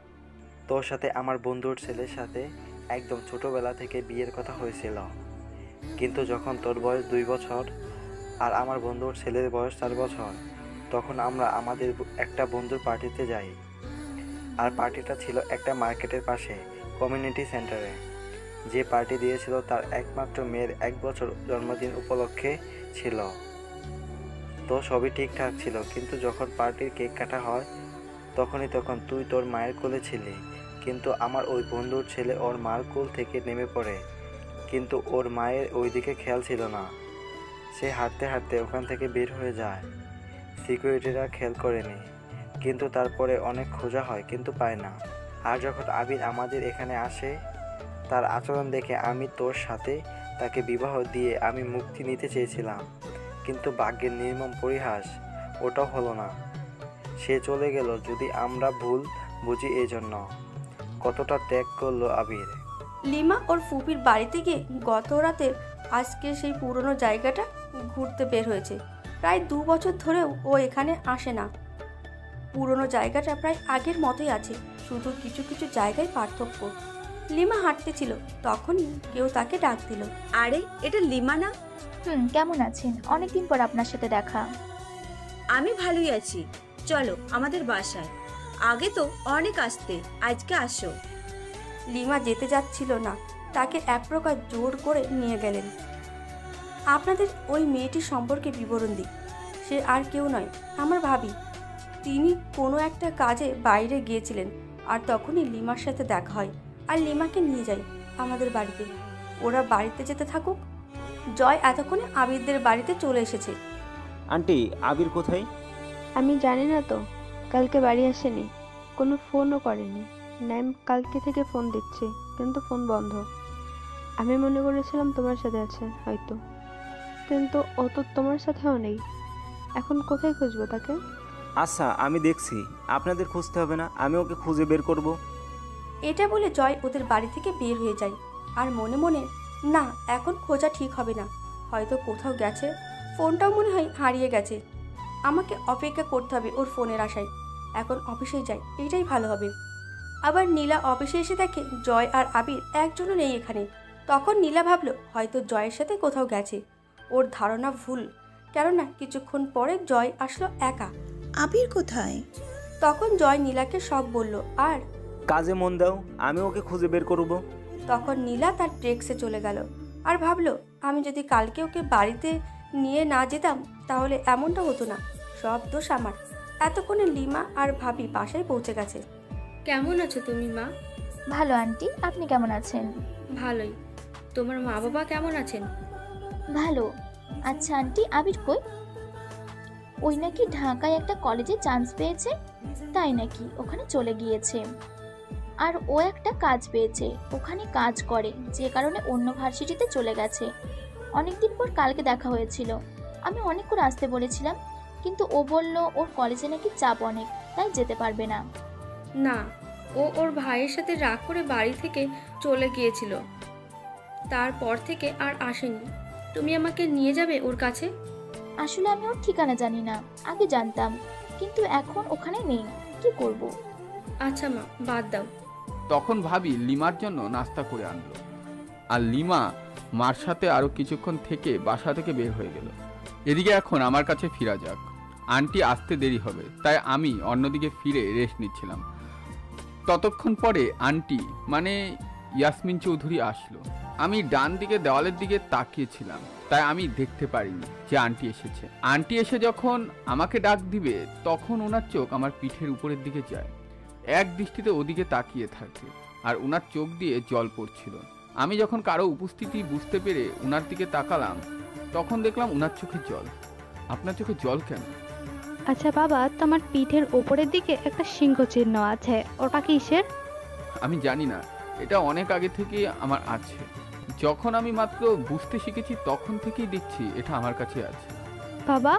তোর সাথে আমার বন্ধুর ছেলের সাথে একদম ছোটবেলা থেকে বিয়ের কথা হয়েছিল, কিন্তু যখন তোর বয়স 2 বছর আর আমার বন্ধুর ছেলের বয়স 4 বছর, তখন আমরা আমাদের একটা বন্ধুর পার্টিতে যাই। আর পার্টিটা ছিল একটা মার্কেটের পাশে কমিউনিটি সেন্টারে। যে পার্টি দিয়েছিল তার একমাত্র মেয়ের 1 বছর জন্মদিন উপলক্ষে ছিল। তো সবই ঠিকঠাক ছিল, কিন্তু যখন পার্টির কেক কাটা হয় তখন তুই তোর মায়ের কোলে ছিলি, কিন্তু আমার ওই বন্ধুর ছেলে ওর মার কোল থেকে নেমে পড়ে, কিন্তু ওর মায়ের ওই দিকে খেয়াল ছিল না। সে হাঁটতে হাঁটতে ওখান থেকে বের হয়ে যায়। সিকিউরিটিরা খেয়াল করেনি, কিন্তু তারপরে অনেক খোঁজা হয় কিন্তু পায় না। আর যখন আবির আমাদের এখানে আসে, তার আচরণ দেখে আমি তোর সাথে তাকে বিবাহ দিয়ে আমি মুক্তি নিতে চেয়েছিলাম, কিন্তু ভাগ্যের নির্মম পরিহাস, ওটাও হলো না। সে চলে গেল যদি আমরা ভুল বুঝি। এই জন্য কতটা ত্যাগ করলো আবির। লিমা ওর ফুপির বাড়িতে গিয়ে গত রাতে আজকে সেই পুরনো জায়গাটা ঘুরতে বের হয়েছে। প্রায় 2 বছর ধরেও ও এখানে আসে না। পুরনো জায়গাটা প্রায় আগের মতোই আছে, শুধু কিছু কিছু জায়গায় পার্থক্য। লিমা হাঁটতেছিল, তখনই কেউ তাকে ডাক দিল। আরে, এটা লিমা না? কেমন আছেন? অনেকদিন পর আপনার সাথে দেখা। আমি ভালোই আছি, চলো আমাদের বাসায়। আগে তো অনেক আসতে, আজকে আসো। লিমা যেতে যাচ্ছিল না, তাকে এক প্রকার জোর করে নিয়ে গেলেন। আপনাদের ওই মেয়েটির সম্পর্কে বিবরণ দিই। সে আর কেউ নয়, আমার ভাবি। তিনি কোনো একটা কাজে বাইরে গিয়েছিলেন, আর তখনই লিমার সাথে দেখা হয়, আর লিমাকে নিয়ে যায় আমাদের বাড়িতে। ওরা বাড়িতে যেতে থাকুক। জয় এতক্ষণে আবিরদের বাড়িতে চলে এসেছে। আন্টি, আবির কোথায়? আমি জানি না তো, কালকে বাড়ি আসেনি, কোনো ফোনও করেনি। নাইম কালকে থেকে ফোন দিচ্ছে, কিন্তু ফোন বন্ধ। আমি মনে করেছিলাম তোমার সাথে আছে হয়তো, কিন্তু ও তো তোমার সাথেও নেই। এখন কোথায় খুঁজবো তাকে? আচ্ছা, আমি দেখছি, আপনাদের খুঁজতে হবে না, আমি ওকে খুঁজে বের করব। এটা বলে জয় ওদের বাড়ি থেকে বের হয়ে যায়। আর মনে মনে, না, এখন খোঁজা ঠিক হবে না, হয়তো কোথাও গেছে। ফোনটাও মনে হয় হারিয়ে গেছে। আমাকে অপেক্ষা করতে হবে ওর ফোনের আশায়। এখন অফিসে যাই, এইটাই ভালো হবে। আবার নীলা অফিসে এসে দেখে জয় আর আবির একজনও নেই এখানে। তখন নীলা ভাবলো হয়তো জয়ের সাথে কোথাও গেছে। ওর ধারণা ভুল, কেননা কিছুক্ষণ পরে জয় আসলো একা। আবির কোথায়? তখন জয় নীলাকে সব বলল, আর কাজে মন দাও, আমি ওকে খুঁজে বের করব। তখন নীলা তার ট্রেক্সে চলে গেল আর ভাবলো, আমি যদি কালকে ওকে বাড়িতে নিয়ে না যেতাম তাহলে এমনটা হতো না। সব দোষ আমার। এতক্ষণে লিমা আর ভাবি বাসায় পৌঁছে গেছে। কেমন আছো তুমি মা? ভালো আন্টি, আপনি কেমন আছেন? ভালোই। তোমার মা বাবা কেমন আছেন? ভালো। আচ্ছা আন্টি, আবির কই? ওই নাকি ঢাকায় একটা কলেজে চান্স পেয়েছে, তাই নাকি ওখানে চলে গিয়েছে। আর ও একটা কাজ পেয়েছে, ওখানে কাজ করে, যে কারণে অন্য ভার্সিটিতে চলে গেছে। অনেকদিন পর কালকে দেখা হয়েছিল। আমি অনেক করে আসতে বলেছিলাম, কিন্তু ও বলল ওর কলেজে নাকি চাপ অনেক, তাই যেতে পারবে না। না, ও ওর ভাইয়ের সাথে রাগ করে বাড়ি থেকে চলে গিয়েছিল, তারপর থেকে আর আসেনি। তুমি আমাকে নিয়ে যাবে ওর কাছে? আসলে আমি ওর ঠিকানা জানি না, আগে জানতাম, কিন্তু এখন ওখানে নেই, কি করব? আচ্ছা মা, বাদ দাও। তখন ভাবি লিমার জন্য নাস্তা করে আনলো, আর লিমা মার সাথে আরো কিছুক্ষণ থেকে বাসা থেকে বের হয়ে গেল। এদিকে এখন আমার কাছে ফিরা যাক, আন্টি আসতে দেরি হবে, তাই আমি অন্যদিকে ফিরে রেস্ট নিচ্ছিলাম। ততক্ষণ পরে আন্টি মানে ইয়াসমিন চৌধুরী আসলো। আমি ডান দিকে দেওয়ালের দিকে তাকিয়েছিলাম, তাই আমি দেখতে পারিনি যে আন্টি এসেছে। আন্টি এসে যখন আমাকে ডাক দিবে, তখন ওনার চোখ আমার পিঠের উপরের দিকে যায়, এক দৃষ্টিতে ওদিকে তাকিয়ে থাকে, আর ওনার চোখ দিয়ে জল পড়ছিল। আমি যখন কারো উপস্থিতি বুঝতে পেরে ওনার দিকে তাকালাম, তখন দেখলাম ওনার চোখে জল। আপনার চোখে জল কেন? আচ্ছা বাবা, তোমার পিঠের ওপরের দিকে একটা সিংহ চিহ্ন আছে, ওটা কিসের? আমি জানি না, এটা অনেক আগে থেকে আমার আছে। যখন আমি মাত্র বুঝতে শিখেছি তখন থেকেই দেখছি এটা আমার কাছে আছে। বাবা,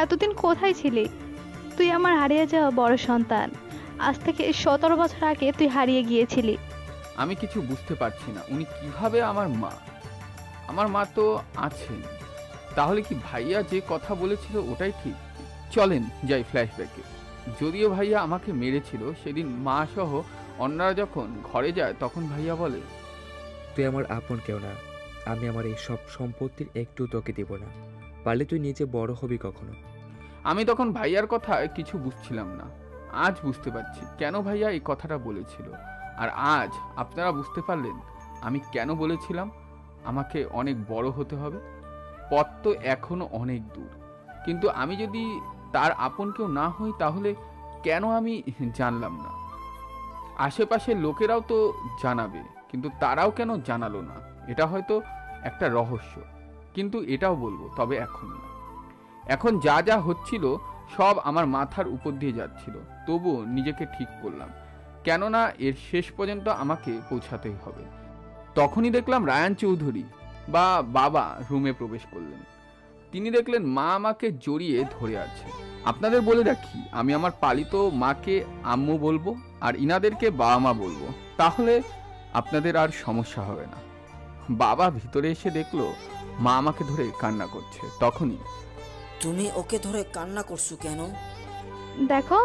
এতদিন কোথায় ছিলি? তুই আমার হারিয়ে যাওয়া বড় সন্তান। আজ থেকে 17 বছর আগে তুই হারিয়ে গিয়েছিলি। আমি কিছু বুঝতে পারছি না, উনি কিভাবে আমার মা? আমার মা তো আছেন। তাহলে কি ভাইয়া যে কথা বলেছিল ওটাই ঠিক? চলেন যাই ফ্ল্যাশব্যাকে। যদিও ভাইয়া আমাকে মেরেছিল, সেদিন মা সহ অন্যরা যখন ঘরে যায় তখন ভাইয়া বলে, তুই আমার আপন কেউ না, আমি আমার এই সব সম্পত্তির একটু তোকে দেব না, পারলে তুই নিজে বড় হবি কখনো। আমি তখন ভাইয়ার কথা কিছু বুঝছিলাম না। আজ বুঝতে পারছি কেন ভাইয়া এই কথাটা বলেছিল। আর আজ আপনারা বুঝতে পারলেন আমি কেন বলেছিলাম আমাকে অনেক বড় হতে হবে। পথ তো এখনো অনেক দূর, কিন্তু আমি যদি তার আপন কেউ না হই তাহলে কেন আমি জানলাম না? আশেপাশের লোকেরাও তো জানাবে, কিন্তু তারাও কেন জানালো না? এটা হয়তো একটা রহস্য, কিন্তু এটাও বলবো, তবে এখন না। এখন যা যা হচ্ছিল সব আমার মাথার উপর দিয়ে যাচ্ছিল, তবুও নিজেকে ঠিক করলাম, কেননা এর শেষ পর্যন্ত আমাকে পৌঁছাতেই হবে। তখনই দেখলাম রায়ান চৌধুরী বা বাবা রুমে প্রবেশ করলেন। তিনি দেখলেন মা আমাকে জড়িয়ে ধরে আছে। আপনাদের বলে রাখি, আমি আমার পালিত মাকে আম্মু বলবো আর ইনাদেরকে বাবা মা বলবো, তাহলে আপনাদের আর সমস্যা হবে না। বাবা ভিতরে এসে দেখলো মা আমাকে ধরে কান্না করছে। তখনই, তুমি ওকে ধরে কান্না করছো কেন? দেখো,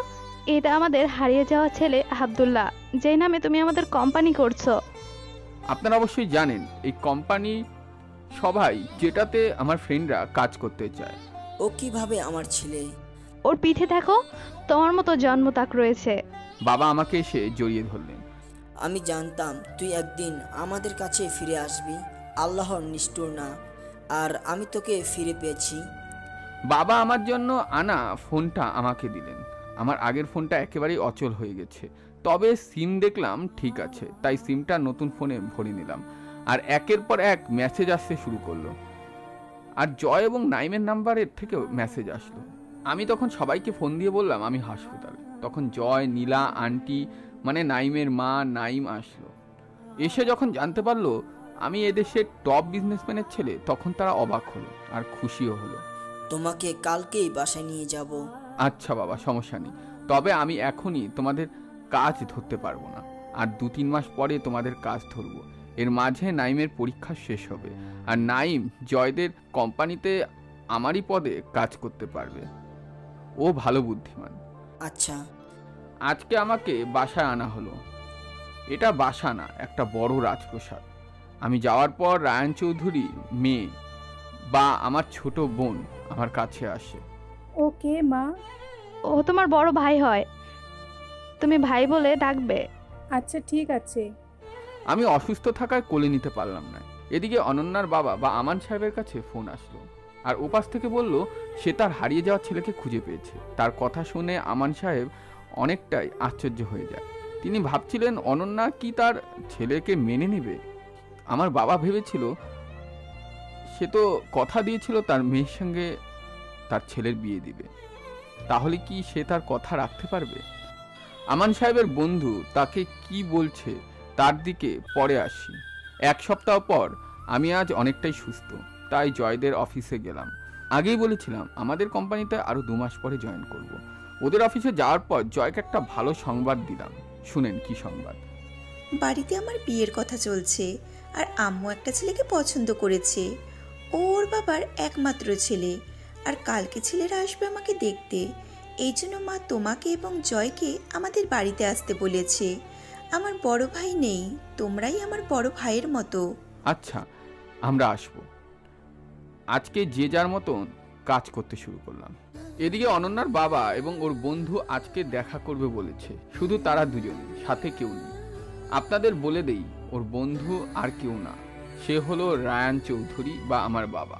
এটা আমাদের হারিয়ে যাওয়া ছেলে আব্দুল্লাহ, যেই নামে তুমি আমাদের কোম্পানি করছো। আপনারা অবশ্যই জানেন এই কোম্পানি সবাই যেটাতে আমার ফ্রেন্ডরা কাজ করতে চায়। ও কিভাবে আমার ছেলে? ওর পিঠে দেখো তোমার মতো জন্মতাক রয়েছে। বাবা আমাকে এসে জড়িয়ে ধরলেন। আমি জানতাম তুই একদিন আমাদের কাছে ফিরে আসবি, আল্লাহর নিষ্ঠুর না, আর আমি তোকে ফিরে পেয়েছি। বাবা আমার জন্য আনা ফোনটা আমাকে দিলেন। আমার আগের ফোনটা একেবারেই অচল হয়ে গেছে, তবে সিম দেখলাম ঠিক আছে, তাই সিমটা নতুন ফোনে ভরে নিলাম। আর একের পর এক মেসেজ আসতে শুরু করলো, আর জয় এবং নাইমের নাম্বারের থেকেও মেসেজ আসলো। আমি তখন সবাইকে ফোন দিয়ে বললাম আমি হাসপাতালে। তখন জয়, নীলা, আন্টি মানে নাইমের মা, নাইম আসলো। এসে যখন জানতে পারলো আমি এদেশের টপ বিজনেসম্যানের ছেলে, তখন তারা অবাক হলো আর খুশিও হলো। তোমাকে কালকেই বাসায় নিয়ে যাব। আচ্ছা বাবা, সমস্যা নেই, তবে আমি এখনই তোমাদের কাজ ধরতে পারবো না, আর 2-3 মাস পরে তোমাদের কাজ ধরবো। এর মাঝে নাইমের পরীক্ষা শেষ হবে, আর নাইম জয়দের কোম্পানিতে আমারই পদে কাজ করতে পারবে। ও ভালো বুদ্ধিমান। আচ্ছা, আজকে আমাকে বাসায় আনা হলো। এটা বাসা না, একটা বড় রাজপ্রাসাদ। আমি যাওয়ার পর রায়ান চৌধুরী মেয়ে বা আমার ছোট বোন আমার কাছে আসে। ওকে মা? ও তোমার বড় ভাই হয়, তুমি ভাই বলে ডাকবে। আচ্ছা ঠিক আছে। আমি অসুস্থ থাকায় কোলে নিতে পারলাম না। এদিকে অনন্যার বাবা বা আমান সাহেবের কাছে ফোন আসলো, আর ওপাশ থেকে বলল সে তার হারিয়ে যাওয়া ছেলেকে খুঁজে পেয়েছে। তার কথা শুনে আমান সাহেব অনেকটাই আশ্চর্য হয়ে যায়। তিনি ভাবছিলেন অনন্যা কি তার ছেলেকে মেনে নেবে। আমার বাবা ভেবেছিল সে তো কথা দিয়েছিল তার মেয়ের সঙ্গে তার ছেলের বিয়ে দিবে, তাহলে কি সে তার কথা রাখতে পারবে? আমান সাহেবের বন্ধু তাকে কি বলছে তার দিকে পরে আসি। 1 সপ্তাহ পর আমি আজ অনেকটাই সুস্থ, তাই জয়দের অফিসে গেলাম। আগেই বলেছিলাম আমাদের কোম্পানিতে আরো 2 মাস পরে জয়েন করব। ওদের অফিসে যাওয়ার পর জয়কে একটা ভালো সংবাদ দিলাম। শুনেন কি সংবাদ। বাড়িতে আমার বিয়ের কথা চলছে, আর আম্মু একটা ছেলেকে পছন্দ করেছে। ওর বাবার একমাত্র ছেলে, আর কালকে ছেলেরা আসবে আমাকে দেখতে। এই জন্য মা তোমাকে এবং জয়কে আমাদের বাড়িতে আসতে বলেছে। আমার বড় ভাই নেই, তোমরাই আমার বড় ভাইয়ের মতো। আচ্ছা, আমরা আসব। আজকে যে যার মতন কাজ করতে শুরু করলাম। এদিকে অনন্যার বাবা এবং ওর বন্ধু আজকে দেখা করবে বলেছে, শুধু তারা দুজনে, সাথে কেউ নেই। আপনাদের বলে দেই ওর বন্ধু আর কেউ না, সে হলো রায়ান চৌধুরী বা আমার বাবা।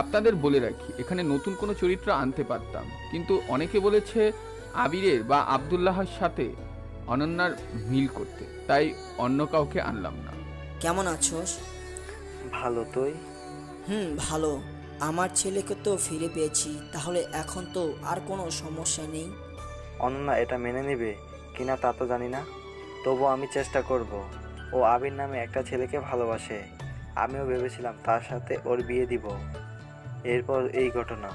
আপনাদের বলে রাখি এখানে নতুন কোনো চরিত্র আনতে পারতাম, কিন্তু অনেকে বলেছে আবিরের বা আব্দুল্লাহর সাথে অনন্যার মিল করতে, তাই অন্য কাউকে আনলাম না। কেমন আছোস? ভালো, তুই? ভালো। আমার ছেলেকে তো ফিরে পেয়েছি, তাহলে এখন তো আর কোনো সমস্যা নেই। অনন্যা এটা মেনে নেবে কিনা তা তো জানি না, তবু আমি চেষ্টা করব। ও আবির নামে একটা ছেলেকে ভালোবাসে। আমিও ভেবেছিলাম তার সাথে ওর বিয়ে দিব। এরপর এই ঘটনা।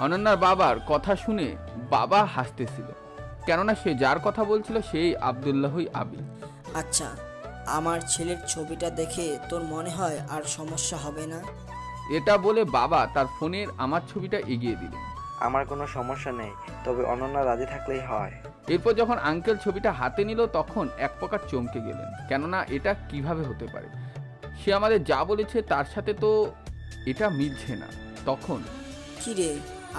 অনন্যার বাবার কথা শুনে বাবা হাসতেছিল, কেননা সে যার কথা বলছিল সেই আব্দুল্লাহই আবির। আচ্ছা, আমার ছেলের ছবিটা দেখে তোর মনে হয় আর সমস্যা হবে না? এটা বলে বাবা তার ফোনের আমার ছবিটা এগিয়ে দিলেন। আমার কোনো সমস্যা নেই, তবে অনন্যা রাজি থাকলেই হয়। এরপর যখন আঙ্কেল ছবিটা হাতে নিল তখন এক প্রকার চমকে গেলেন, কেননা এটা কিভাবে হতে পারে? সে আমাদের যা বলেছে তার সাথে তো এটা মিলছে না। তখন কি রে,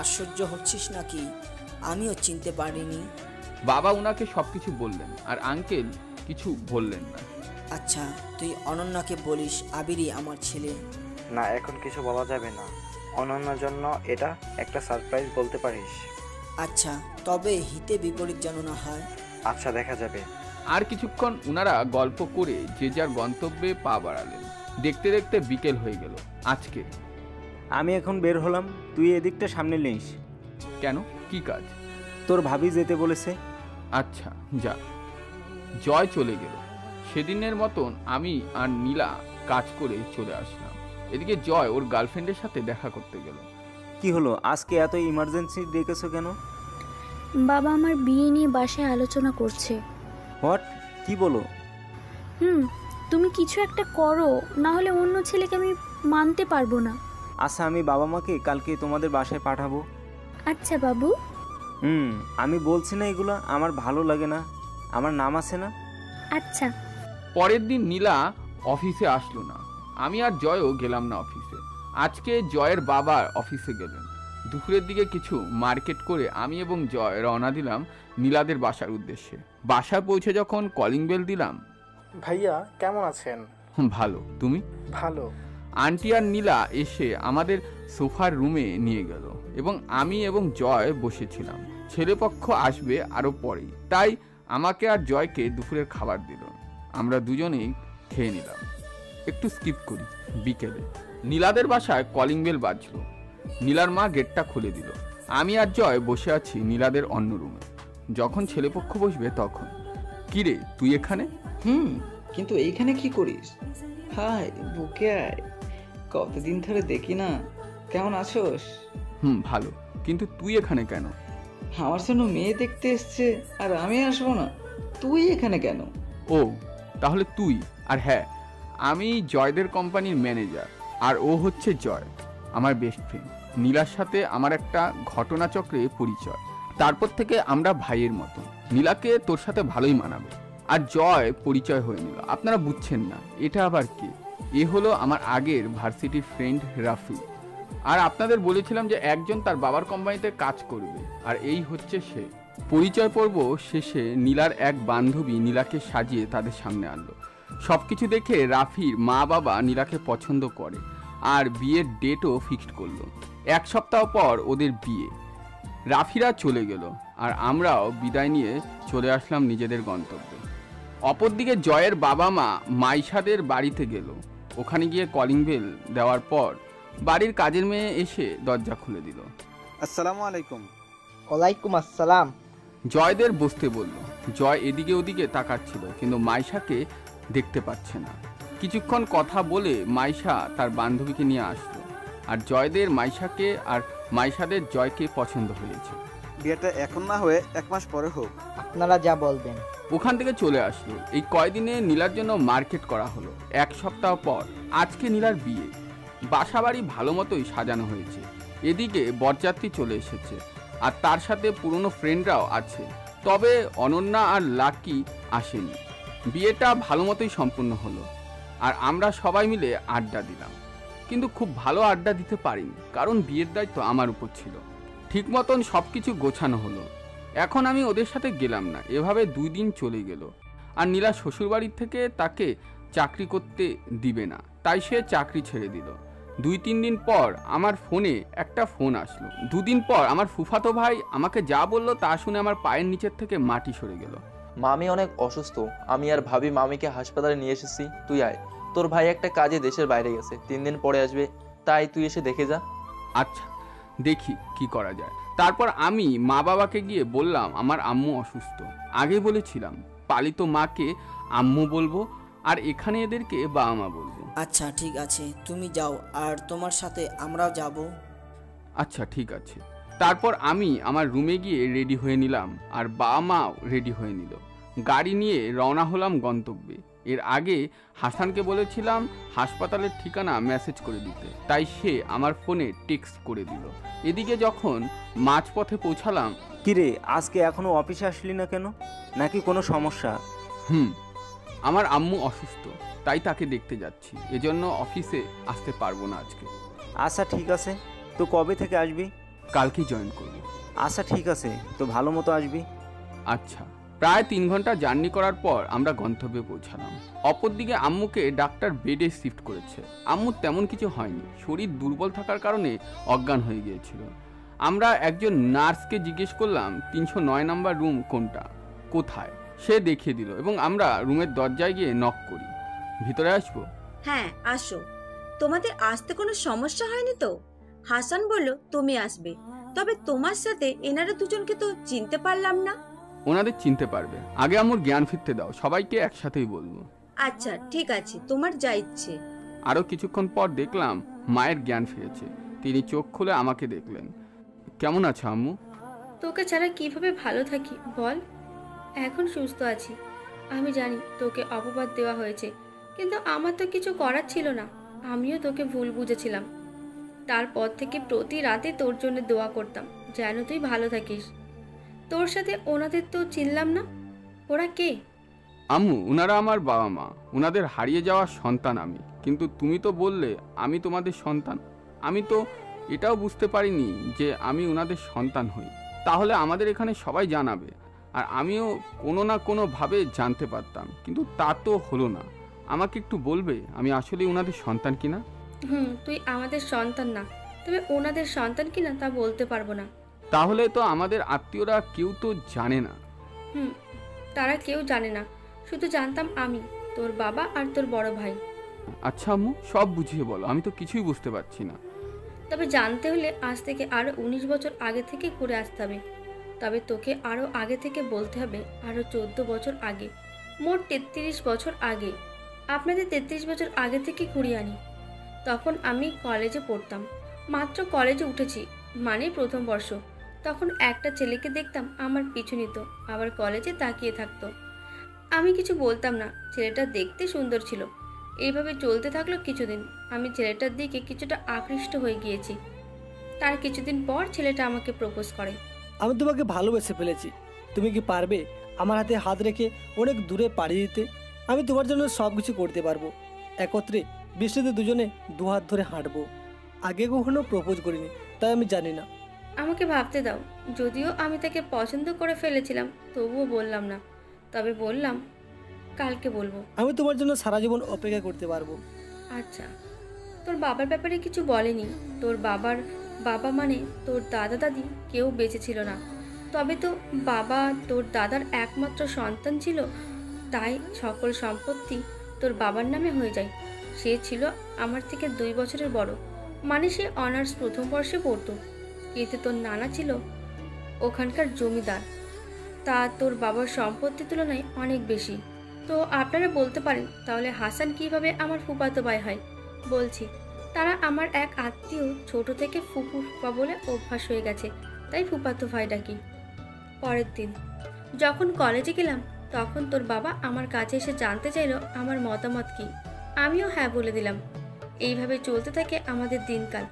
আশ্চর্য হচ্ছিস নাকি? আমিও চিনতে পারিনি। বাবা উনাকে সবকিছু বললেন আর আঙ্কেল কিছু বললেন না। আচ্ছা, তুই অনন্যাকে বলিস আবিরই আমার ছেলে। না, এখন কিছু বলা যাবে না। অনন্যার জন্য এটা একটা সারপ্রাইজ বলতে পারিস। আচ্ছা, তবে হিতে বিপরীত যেন না হয়। আচ্ছা, দেখা যাবে। আর কিছুক্ষণ উনারা গল্প করে যে যার গন্তব্যে পা বাড়ালেন। দেখতে দেখতে বিকেল হয়ে গেল। আজকে আমি এখন বের হলাম, তুই এদিকটা সামনে নিস। কেন, কি কাজ? তোর ভাবি যেতে বলেছে। আচ্ছা যা। জয় চলে গেল। সেদিনের মতন আমি আর নীলা কাজ করে চলে আসলাম। এদিকে জয় ওর গার্লফ্রেন্ডের সাথে দেখা করতে গেল। কি হলো, আজকে এত ইমার্জেন্সি ডেকেছো কেন? বাবা আমার বিয়ে নিয়ে বাসায় আলোচনা করছে। হোয়াট? কি বলো? তুমি কিছু একটা করো, না হলে অন্য ছেলেকে আমি মানতে পারবো না। আচ্ছা, আমি বাবা মাকে কালকে তোমাদের বাসায় পাঠাবো। আচ্ছা বাবু। আমি বলছি না এগুলো আমার ভালো লাগে না, আমার নাম আছে না। আচ্ছা। পরের দিন নীলা অফিসে আসলো না। আমি আর জয়ও গেলাম না অফিসে। আজকে জয়ের বাবা অফিসে গেলেন। দুপুরের দিকে কিছু মার্কেট করে আমি এবং জয় রওনা দিলাম নীলাদের বাসার উদ্দেশ্যে। বাসায় পৌঁছে যখন কলিং বেল দিলাম। ভাইয়া কেমন আছেন? ভালো, তুমি? ভালো। আন্টি আর নীলা এসে আমাদের সোফার রুমে নিয়ে গেল এবং আমি এবং জয় বসেছিলাম। ছেলেপক্ষ আসবে আরও পরেই, তাই আমাকে আর জয়কে দুপুরের খাবার দিল। আমরা দুজনেই খেয়ে নিলাম। একটু স্কিপ করি। বিকেলে নীলাদের বাসায় কলিং বেল বাজলো। নীলার মা গেটটা খুলে দিল। আমি আর জয় বসে আছি নীলাদের অন্য রুমে। যখন ছেলেপক্ষ বসবে তখন, কিরে তুই এখানে? কিন্তু এইখানে কি করিস? হাই, বুকে আয়, কতদিন ধরে দেখি না। কেমন আছোস? ভালো, কিন্তু তুই এখানে কেন? আমার জন্য মেয়ে দেখতে এসছে আর আমি আসবো না? তুই এখানে কেন? ও তাহলে তুই। আর হ্যাঁ, আমি জয়দের কোম্পানির ম্যানেজার, আর ও হচ্ছে জয়, আমার বেস্ট ফ্রেন্ড। নীলার সাথে আমার একটা ঘটনাচক্রে পরিচয়। তারপর থেকে আমরা ভাইয়ের মতো। নীলাকে তোর সাথে ভালোই মানাবে। আর জয় পরিচয় হয়ে নিল। আপনারা বুঝছেন না এটা আবার কে? এ হলো আমার আগের ভার্সিটির ফ্রেন্ড রাফি। আর আপনাদের বলেছিলাম যে একজন তার বাবার কোম্পানিতে কাজ করবে, আর এই হচ্ছে সে। পরিচয় পর্ব শেষে নীলার এক বান্ধবী নীলাকে সাজিয়ে তাদের সামনে আনলো। সব কিছু দেখে রাফির মা বাবা নীলাকে পছন্দ করে আর বিয়ের ডেটও ফিক্সড করলো। এক সপ্তাহ পর ওদের বিয়ে। রাফিরা চলে গেল আর আমরাও বিদায় নিয়ে চলে আসলাম নিজেদের গন্তব্যে। অপরদিকে জয়ের বাবা মা মাইশাদের বাড়িতে গেল। ওখানে গিয়ে কলিং বেল দেওয়ার পর বাড়ির কাজের মেয়ে এসে দরজা খুলে দিল। আসসালামু আলাইকুম। ওয়ালাইকুম আসসালাম। জয়দের বসতে বলল। জয় এদিকে ওদিকে তাকাচ্ছিল, কিন্তু মাইশাকে দেখতে পাচ্ছে না। কিছুক্ষণ কথা বলে মাইশা তার বান্ধবীকে নিয়ে আসলো। আর জয়দের মাইশাকে আর মাইশাদের জয়কে পছন্দ হয়েছে। বিয়েটা এখন না হয়ে 1 মাস পরে হোক। আপনারা যা বলবেন। ওখান থেকে চলে আসলো। এই কয়দিনে নীলার জন্য মার্কেট করা হলো। 1 সপ্তাহ পর আজকে নীলার বিয়ে। বাসা বাড়ি ভালো মতোই সাজানো হয়েছে। এদিকে বরযাত্রী চলে এসেছে আর তার সাথে পুরনো ফ্রেন্ডরাও আছে। তবে অনন্যা আর লাকি আসেনি। বিয়েটা ভালো মতোই সম্পূর্ণ হলো আর আমরা সবাই মিলে আড্ডা দিলাম। কিন্তু খুব ভালো আড্ডা দিতে পারিনি, কারণ বিয়ের দায়িত্ব আমার উপর ছিল। ঠিক মতন সব কিছু গোছানো হলো। এখন আমি ওদের সাথে গেলাম না। এভাবে 2 দিন চলে গেল। আর নীলা শ্বশুরবাড়ির থেকে তাকে চাকরি করতে দিবে না, তাই সে চাকরি ছেড়ে দিল। 2-3 দিন পর আমার ফোনে একটা ফোন আসলো। 2 দিন পর আমার ফুফাতো ভাই আমাকে যা বললো তা শুনে আমার পায়ের নিচের থেকে মাটি সরে গেল। মামি অনেক অসুস্থ। আমি আর ভাবি মামিকে হাসপাতালে নিয়ে এসেছি। তুই আয়, তোর ভাই একটা কাজে দেশের বাইরে গেছে, 3 দিন পরে আসবে, তাই তুই এসে দেখে যা। আচ্ছা, দেখি কি করা যায়। তারপর আমি মা বাবাকে গিয়ে বললাম আমার আম্মু অসুস্থ। আগে বলেছিলাম পালিত মাকে আম্মু বলবো আর এখানে এদেরকে বাবা মা বলবো। আচ্ছা ঠিক আছে, তুমি যাও, আর তোমার সাথে আমরাও যাব। আচ্ছা ঠিক আছে। তারপর আমি আমার রুমে গিয়ে রেডি হয়ে নিলাম, আর বাবা মাও রেডি হয়ে নিল। গাড়ি নিয়ে রওনা হলাম গন্তব্যে। এর আগে হাসানকে বলেছিলাম হাসপাতালের ঠিকানা মেসেজ করে দিতে, তাই সে আমার ফোনে টেক্সট করে দিল। এদিকে যখন মাঝপথে পৌঁছালাম, কিরে আজকে এখনো অফিসে আসলি না কেন? নাকি কোনো সমস্যা? আমার আম্মু অসুস্থ, তাই তাকে দেখতে যাচ্ছি, এজন্য অফিসে আসতে পারবো না আজকে। আচ্ছা ঠিক আছে, তো কবে থেকে আসবি? কালকেই জয়েন করব। আচ্ছা ঠিক আছে, তো ভালো মতো আসবি। আচ্ছা। প্রায় 3 ঘন্টা জার্নি করার পর আমরা গন্তব্যে পৌঁছালাম। অপরদিকে আম্মুকে ডাক্তার বেডে শিফট করেছে। আম্মুর তেমন কিছু হয়নি, শরীর দুর্বল থাকার কারণে অজ্ঞান হয়ে গিয়েছিল। আমরা একজন নার্সকে জিজ্ঞেস করলাম 309 নম্বর রুম কোনটা, কোথায়। সে দেখিয়ে দিল এবং আমরা রুমের দরজায় গিয়ে নক করি। ভিতরে আসবো? হ্যাঁ আসো। তোমাদের আসতে কোনো সমস্যা হয়নি তো? হাসান বলল তুমি আসবে, তবে তোমার সাথে এনারা দুজনকে তো চিনতে পারলাম না। ওনাদের চিনতে পারবে, আগে আম্মুর জ্ঞান ফিরতে দাও, সবাইকে একসাথেই বলবো। আচ্ছা ঠিক আছে, তোমার যা ইচ্ছে। আরো কিছুক্ষণ পর দেখলাম মায়ের জ্ঞান ফিরেছে। তিনি চোখ খুলে আমাকে দেখলেন। কেমন আছো আম্মু? তোকে ছাড়া কিভাবে ভালো থাকি বল। এখন সুস্থ আছি। আমি জানি তোকে অপবাদ দেওয়া হয়েছে, কিন্তু আমার তো কিছু করার ছিল না। আমিও তোকে ভুল বুঝেছিলাম। তারপর থেকে প্রতি রাতে তোর জন্য দোয়া করতাম যেন তুই ভালো থাকিস। তোর সাথে ওনাদের তো চিনলাম না, ওরা কে? আম্মু, ওনারা আমার বাবা মা। ওনাদের হারিয়ে যাওয়া সন্তান আমি। কিন্তু তুমি তো বললে আমি তোমাদের সন্তান। আমি তো এটাও বুঝতে পারিনি যে আমি ওনাদের সন্তান হই। তাহলে আমাদের এখানে সবাই জানাবে, আর আমিও কোনো না কোনোভাবে জানতে পারতাম, কিন্তু তা তো হলো না। আমাকে একটু বলবে আমি আসলে ওনাদের সন্তান কিনা? তুই আমাদের সন্তান না, তবে ওনাদের সন্তান কিনা তা বলতে পারবো না। তাহলে তো আমাদের আত্মীয়রা কেউ তো জানে না। তারা কেউ জানে না, শুধু জানতাম আমি, তোর বাবা আর তোর বড় ভাই। আচ্ছা আম্মু, সব বুঝিয়ে বলো, আমি তো কিছুই বুঝতে পারছি না। তবে জানতে হলে আজ থেকে আরো 19 বছর আগে থেকে ঘুরে আসতে হবে। তবে তোকে আরো আগে থেকে বলতে হবে আরো 14 বছর আগে, মোট 33 বছর আগে। আপনাদের 33 বছর আগে থেকে ঘুরিয়ে আনি। তখন আমি কলেজে পড়তাম, মাত্র কলেজে উঠেছি, মানে প্রথম বর্ষ। তখন একটা ছেলেকে দেখতাম আমার পিছু নিত, আবার কলেজে তাকিয়ে থাকতো। আমি কিছু বলতাম না, ছেলেটা দেখতে সুন্দর ছিল। এইভাবে চলতে থাকলো কিছুদিন। আমি ছেলেটার দিকে কিছুটা আকৃষ্ট হয়ে গিয়েছি। তার কিছুদিন পর ছেলেটা আমাকে প্রপোজ করে। আমি তোমাকে ভালোবেসে ফেলেছি। তুমি কি পারবে আমার হাতে হাত রেখে অনেক দূরে পাড়ি দিতে? আমি তোমার জন্য সব কিছু করতে পারবো। একত্রে বৃষ্টিতে দুজনে দুহাত ধরে হাঁটবো। আগে কখনো প্রপোজ করিনি, তাই আমি জানি না। আমাকে ভাবতে দাও। যদিও আমি তাকে পছন্দ করে ফেলেছিলাম, তবুও বললাম না। তবে বললাম কালকে বলবো। আমি তোমার জন্য সারা জীবন অপেক্ষা করতে পারবো। আচ্ছা, তোর বাবার ব্যাপারে কিছু বলেনি? তোর বাবার বাবা মানে তোর দাদা দাদি কেউ বেঁচে ছিল না, তবে তো বাবা তোর দাদার একমাত্র সন্তান ছিল, তাই সকল সম্পত্তি তোর বাবার নামে হয়ে যায়। সে ছিল আমার থেকে 2 বছরের বড়, মানে সে অনার্স প্রথম বর্ষে পড়তো। কিন্তু তোর নানা ছিল ওখানকার জমিদার, তা তোর বাবার সম্পত্তির তুলনায় অনেক বেশি। তো আপনারা বলতে পারেন তাহলে হাসান কিভাবে আমার ফুফাতো ভাই হয়? বলছি, তারা আমার এক আত্মীয়, ছোট থেকে ফুফু ফুফা বলে অভ্যাস হয়ে গেছে, তাই ফুফাতো ভাই ডাকি। পরের দিন যখন কলেজে গেলাম, তখন তোর বাবা আমার কাছে এসে জানতে চাইলো আমার মতামত কি। আমিও হ্যাঁ বলে দিলাম। এইভাবে চলতে থাকে আমাদের দিনকাল।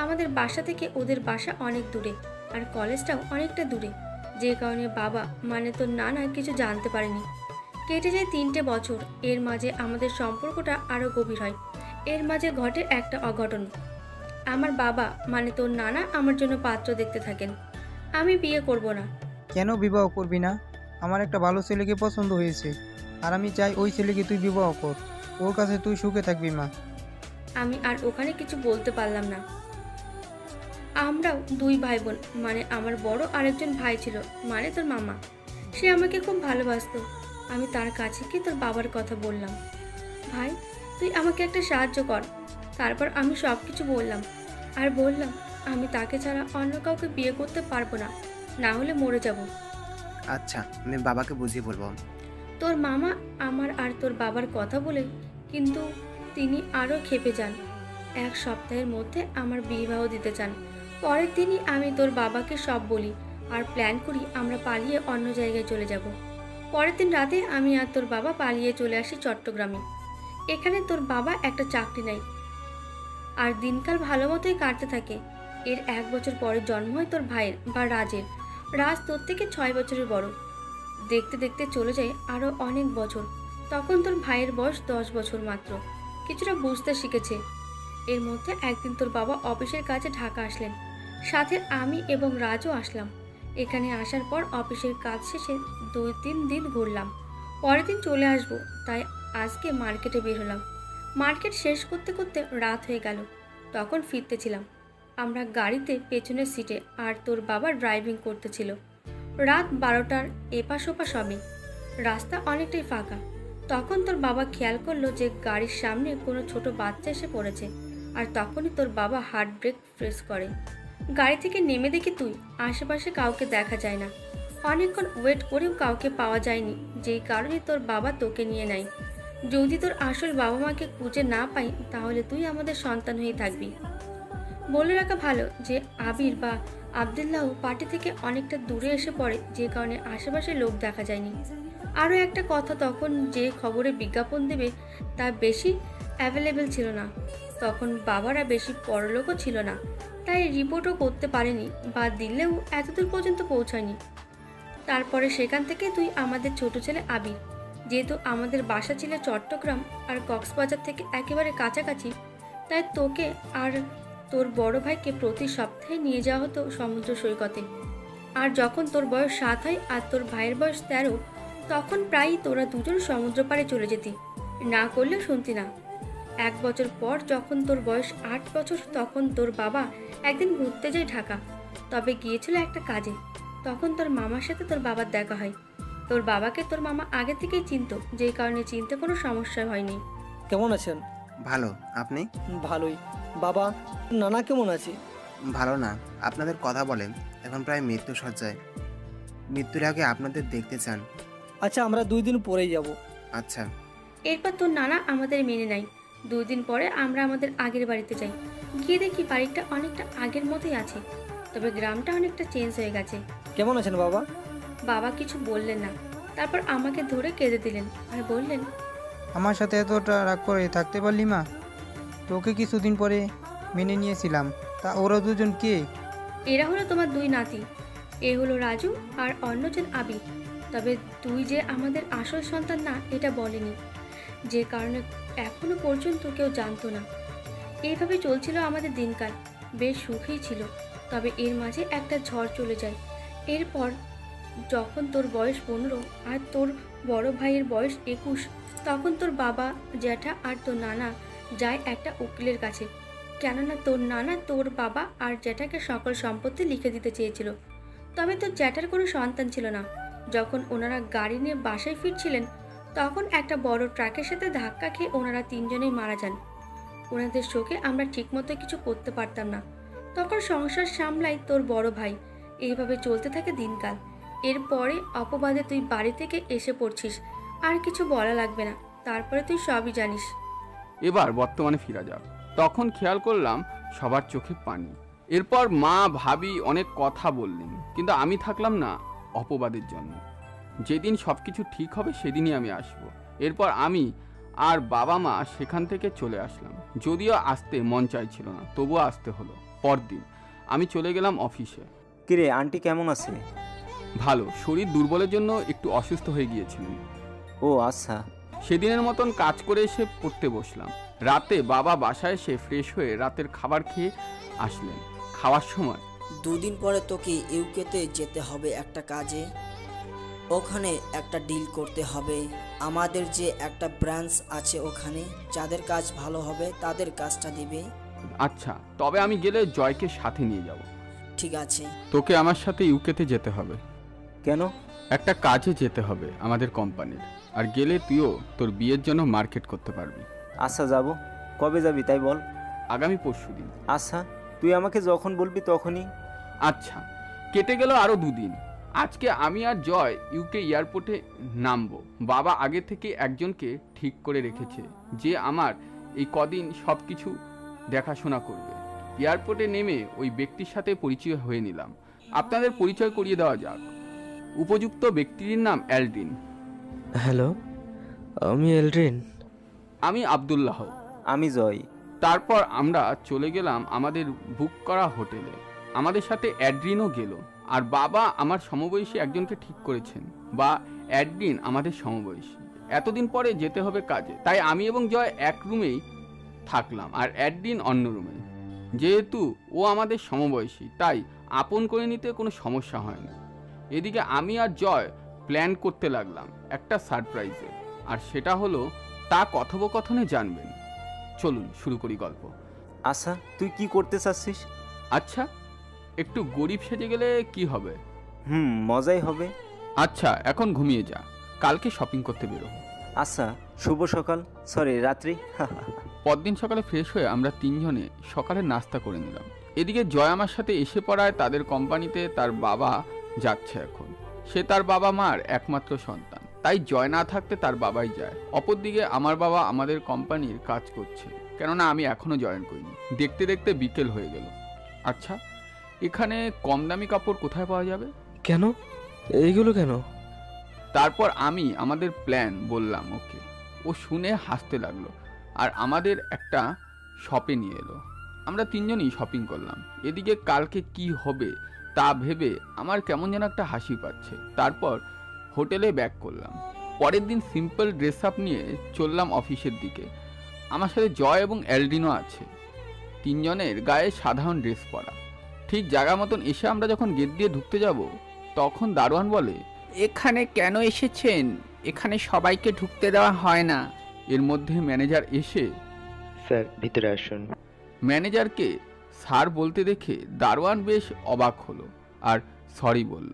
আমাদের বাসা থেকে ওদের বাসা অনেক দূরে, আর কলেজটাও অনেকটা দূরে, যে কারণে বাবা মানে তোর নানা কিছু জানতে পারেনি। কেটে যায় 3টে বছর। এর মাঝে আমাদের সম্পর্কটা আরও গভীর হয়। এর মাঝে ঘটে একটা অঘটন। আমার বাবা মানে তোর নানা আমার জন্য পাত্র দেখতে থাকেন। আমি বিয়ে করব না। কেন বিবাহ করবি না? আমার একটা ভালো ছেলেকে পছন্দ হয়েছে, আর আমি চাই ওই ছেলেকে তুই বিবাহ কর। ওর কাছে তুই সুখে থাকবি মা। আমি আর ওখানে কিছু বলতে পারলাম না। আমরাও 2 ভাই বোন, মানে আমার বড় আরেকজন ভাই ছিল, মানে তোর মামা। সে আমাকে খুব ভালোবাসতো। আমি তার কাছে কি তোর বাবার কথা বললাম, ভাই তুই আমাকে একটা সাহায্য কর। তারপর আমি সব কিছু বললাম, আর বললাম আমি তাকে ছাড়া অন্য কাউকে বিয়ে করতে পারবো না, না হলে মরে যাব। আচ্ছা, আমি বাবাকে বুঝিয়ে বলবো। তোর মামা আমার আর তোর বাবার কথা বলে কিন্তু তিনি আরও ক্ষেপে যান। 1 সপ্তাহের মধ্যে আমার বিবাহ দিতে চান। পরের দিনই আমি তোর বাবাকে সব বলি আর প্ল্যান করি আমরা পালিয়ে অন্য জায়গায় চলে যাব। পরের দিন রাতে আমি আর তোর বাবা পালিয়ে চলে আসি চট্টগ্রামে। এখানে তোর বাবা একটা চাকরি নেয় আর দিনকাল ভালো মতোই কাটতে থাকে। এর 1 বছর পরে জন্ম হয় তোর ভাইয়ের বা রাজের। রাজ তোর থেকে 6 বছরের বড়। দেখতে দেখতে চলে যায় আরও অনেক বছর। তখন তোর ভাইয়ের বয়স 10 বছর মাত্র, কিছুটা বুঝতে শিখেছে। এর মধ্যে একদিন তোর বাবা অফিসের কাজে ঢাকা আসলেন, সাথে আমি এবং রাজও আসলাম। এখানে আসার পর অফিসের কাজ শেষে 2-3 দিন ঘুরলাম, পরের দিন চলে আসবো, তাই আজকে মার্কেটে বের হলাম। মার্কেট শেষ করতে করতে রাত হয়ে গেল। তখন ফিরতেছিলাম আমরা গাড়িতে পেছনের সিটে, আর তোর বাবা ড্রাইভিং করতেছিল। রাত 12টার এপাশ ওপাশ হবে, রাস্তা অনেকটাই ফাঁকা। তখন তোর বাবা খেয়াল করলো যে গাড়ির সামনে কোনো ছোট বাচ্চা এসে পড়েছে, আর তখনই তোর বাবা হার্ট ব্রেক প্রেস করে। গাড়ি থেকে নেমে দেখি তুই, আশেপাশে কাউকে দেখা যায় না। অনেকক্ষণ ওয়েট করেও কাউকে পাওয়া যায়নি, যেই কারণে তোর বাবা তোকে নিয়ে নেয়। যদি তোর আসল বাবা মাকে খুঁজে না পাই তাহলে তুই আমাদের সন্তান হয়ে থাকবি। বলে রাখা ভালো যে আবির বা আবদুল্লাহ পার্টি থেকে অনেকটা দূরে এসে পড়ে, যে কারণে আশেপাশে লোক দেখা যায়নি। আরও একটা কথা, তখন যে খবরে বিজ্ঞাপন দেবে তা বেশি অ্যাভেলেবেল ছিল না। তখন বাবারা বেশি পরলোকও ছিল না, তাই রিপোর্টও করতে পারেনি, বা দিলেও এতদূর পর্যন্ত পৌঁছায়নি। তারপরে সেখান থেকে তুই আমাদের ছোট ছেলে আবির, যেহেতু আমাদের বাসা ছিল চট্টগ্রাম আর কক্সবাজার থেকে একেবারে কাছাকাছি, তাই তোকে আর তোর বড় ভাইকে প্রতি সপ্তাহে নিয়ে যাওয়া হতো সমুদ্র সৈকতে। আর যখন তোর বয়স 7 হয় আর তোর ভাইয়ের বয়স 13, তখন প্রায়ই তোরা দুজন সমুদ্র পাড়ে চলে যেতি, না করলেও শুনতি না। 1 বছর পর যখন তোর বয়স 8 বছর, তখন তোর বাবা একদিন ঘুরতে যায় ঢাকা, তবে গিয়েছিল একটা কাজে। তখন তোর মামার সাথে তোর বাবার দেখা হয়। তোর বাবাকে তোর মামা আগে থেকেই চিনতো, যেই কারণে চিনতে কোনো সমস্যা হয়নি। কেমন আছেন? ভালো, আপনি? ভালোই। বাবা, নানা কেমন আছে? ভালো না, আপনাদের কথা বলেন, এখন প্রায় মৃত্যু সজ্জায়। মৃত্যুর আগে আপনাদের দেখতে চান। আচ্ছা, আমরা 2 দিন পরেই যাব। আচ্ছা। এরপর তোর নানা আমাদের মেনে নেয়। 2 দিন পরে আমরা আমাদের আগের বাড়িতে যাই। গিয়ে দেখি বাড়িটা অনেকটা আগের মতোই আছে, তবে গ্রামটা অনেকটা চেঞ্জ হয়ে গেছে। কেমন আছেন বাবা? বাবা কিছু বললেন না, তারপর আমাকে ধরে কেঁদে দিলেন আর বললেন, আমার সাথে এতটা রাগ করে থাকতে পারলি মা? তোকে কিছুদিন পরে মেনে নিয়েছিলাম, তা ওরা দুজন কে? এরা হলো তোমার 2 নাতি। এ হলো রাজু আর অন্যজন আবির। তবে তুই যে আমাদের আসল সন্তান না এটা বলেনি, যে কারণে এখনো পর্যন্ত কেউ জানতো না। এইভাবে চলছিল আমাদের দিনকাল, বেশ সুখেই ছিল। তবে এর মাঝে একটা ঝড় চলে যায়। এরপর যখন তোর বয়স 15 আর তোর বড় ভাইয়ের বয়স 21, তখন তোর বাবা, জ্যাঠা আর তোর নানা যায় একটা উকিলের কাছে, কেননা তোর নানা তোর বাবা আর জ্যাঠাকে সকল সম্পত্তি লিখে দিতে চেয়েছিল। তবে তোর জ্যাঠার কোনো সন্তান ছিল না। যখন ওনারা গাড়ি নিয়ে বাসায় ফিরছিলেন, তখন একটা বড় ট্রাকের সাথে ধাক্কা খেয়ে ওনারা 3 জনেই মারা যান। ওনাদের শোকে আমরা ঠিকমতো কিছু করতে পারতাম না। তখন সংসার সামলাই তোর বড় ভাই। এইভাবে চলতে থাকে দিনকাল। এরপরে অপবাদে তুই বাড়ি থেকে এসে পড়ছিস, আর কিছু বলা লাগবে না, তারপরে তুই সবই জানিস। এবার বর্তমানে ফিরা যাক। তখন খেয়াল করলাম সবার চোখে পানি। এরপর মা ভাবি অনেক কথা বললেন, কিন্তু আমি থাকলাম না অপবাদের জন্য। যেদিন সব কিছু ঠিক হবে সেদিনই আমি আসব। এরপর আমি আর বাবা মা সেখান থেকে চলে আসলাম। যদিও আসতে মন চাইছিল না, তবুও আসতে হলো। পরদিন আমি চলে গেলাম অফিসে। কিরে, আন্টি কেমন আছে? ভালো, শরীর দুর্বলের জন্য একটু অসুস্থ হয়ে গিয়েছিলেন। ও আচ্ছা। সেদিনের মতন কাজ করে এসে পড়তে বসলাম। রাতে বাবা বাসায় এসে ফ্রেশ হয়ে রাতের খাবার খেয়ে আসলেন। খাওয়ার সময় 2 দিন পরে তোকে ইউকেতে যেতে হবে একটা কাজে। ওখানে একটা ডিল করতে হবে। আমাদের যে একটা ব্রাঞ্চ আছে ওখানে, যাদের কাজ ভালো হবে তাদের কাজটা দিবে। আচ্ছা, তবে আমি গেলে জয়কে সাথে নিয়ে যাব। ঠিক আছে। তোকে আমার সাথে ইউকেতে যেতে হবে। কেন? একটা কাজে যেতে হবে আমাদের কোম্পানির, আর গেলে তুইও তোর বিয়ের জন্য মার্কেট করতে পারবি। আচ্ছা, যাব। কবে যাবি তাই বল। আগামী পরশুদিন। আচ্ছা, তুই আমাকে যখন বলবি তখনই। আচ্ছা। কেটে গেল আরও 2 দিন। আজকে আমি আর জয় ইউকে এয়ারপোর্টে নামবো। বাবা আগে থেকে একজনকে ঠিক করে রেখেছে যে আমার এই কদিন সব কিছু দেখাশোনা করবে। এয়ারপোর্টে নেমে ওই ব্যক্তির সাথে পরিচয় হয়ে নিলাম। আপনাদের পরিচয় করিয়ে দেওয়া যাক। উপযুক্ত ব্যক্তির নাম এলড্রিন। হ্যালো, আমি এলড্রিন। আমি আব্দুল্লাহ। আমি জয়। তারপর আমরা চলে গেলাম আমাদের বুক করা হোটেলে। আমাদের সাথে অ্যাড্রিনও গেল। আর বাবা আমার সমবয়সী একজনকে ঠিক করেছেন, বা অ্যাড্রিন আমাদের সমবয়সী। এতদিন পরে যেতে হবে কাজে, তাই আমি এবং জয় এক রুমেই থাকলাম আর অ্যাড্রিন অন্য রুমে। যেহেতু ও আমাদের সমবয়সী তাই আপন করে নিতে কোনো সমস্যা হয়নি। এদিকে আমি আর জয় প্ল্যান করতে লাগলাম একটা সারপ্রাইজে, আর সেটা হলো তা কথোপকথনে জানবেন। চলুন শুরু করি গল্প। আচ্ছা, তুই কি করতে চাচ্ছিস? আচ্ছা, একটু গরিব সেজে গেলে কি হবে? মজাই হবে। আচ্ছা, এখন ঘুমিয়ে যা, কালকে শপিং করতে বেরোবো। আচ্ছা, শুভ সকাল, সরি রাত্রি। পরদিন সকালে ফ্রেশ হয়ে আমরা তিনজনে সকালে নাস্তা করে নিলাম। এদিকে জয় আমার সাথে এসে পড়ায় তাদের কোম্পানিতে তার বাবা যাচ্ছে এখন। সে তার বাবা মার একমাত্র সন্তান, তাই জয় না থাকতে তার বাবাই যায়। অপরদিকে আমার বাবা আমাদের কোম্পানির কাজ করছে, কেননা আমি এখনো জয়েন করিনি। দেখতে দেখতে বিকেল হয়ে গেল। আচ্ছা, এখানে কম দামি কাপড় কোথায় পাওয়া যাবে? কেন, এইগুলো কেন? তারপর আমি আমাদের প্ল্যান বললাম ওকে। ও শুনে হাসতে লাগলো আর আমাদের একটা শপে নিয়ে এলো। আমরা তিনজনই শপিং করলাম। এদিকে কালকে কি হবে তা ভেবে আমার কেমন যেন একটা হাসি পাচ্ছে। তারপর হোটেলে ব্যাক করলাম। পরের দিন সিম্পল ড্রেস আপ নিয়ে চললাম অফিসের দিকে। আমার সাথে জয় এবং এলডিনও আছে। তিনজনের গায়ে সাধারণ ড্রেস পরা। ঠিক জায়গা মতন এসে আমরা যখন গেট দিয়ে ঢুকতে যাব তখন দারোয়ান বলে, এখানে কেন এসেছেন? এখানে সবাইকে ঢুকতে দেওয়া হয় না। এর মধ্যে ম্যানেজার এসে, স্যার ভিতরে আসুন। ম্যানেজারকে স্যার বলতে দেখে দারোয়ান বেশ অবাক হলো আর সরি বলল।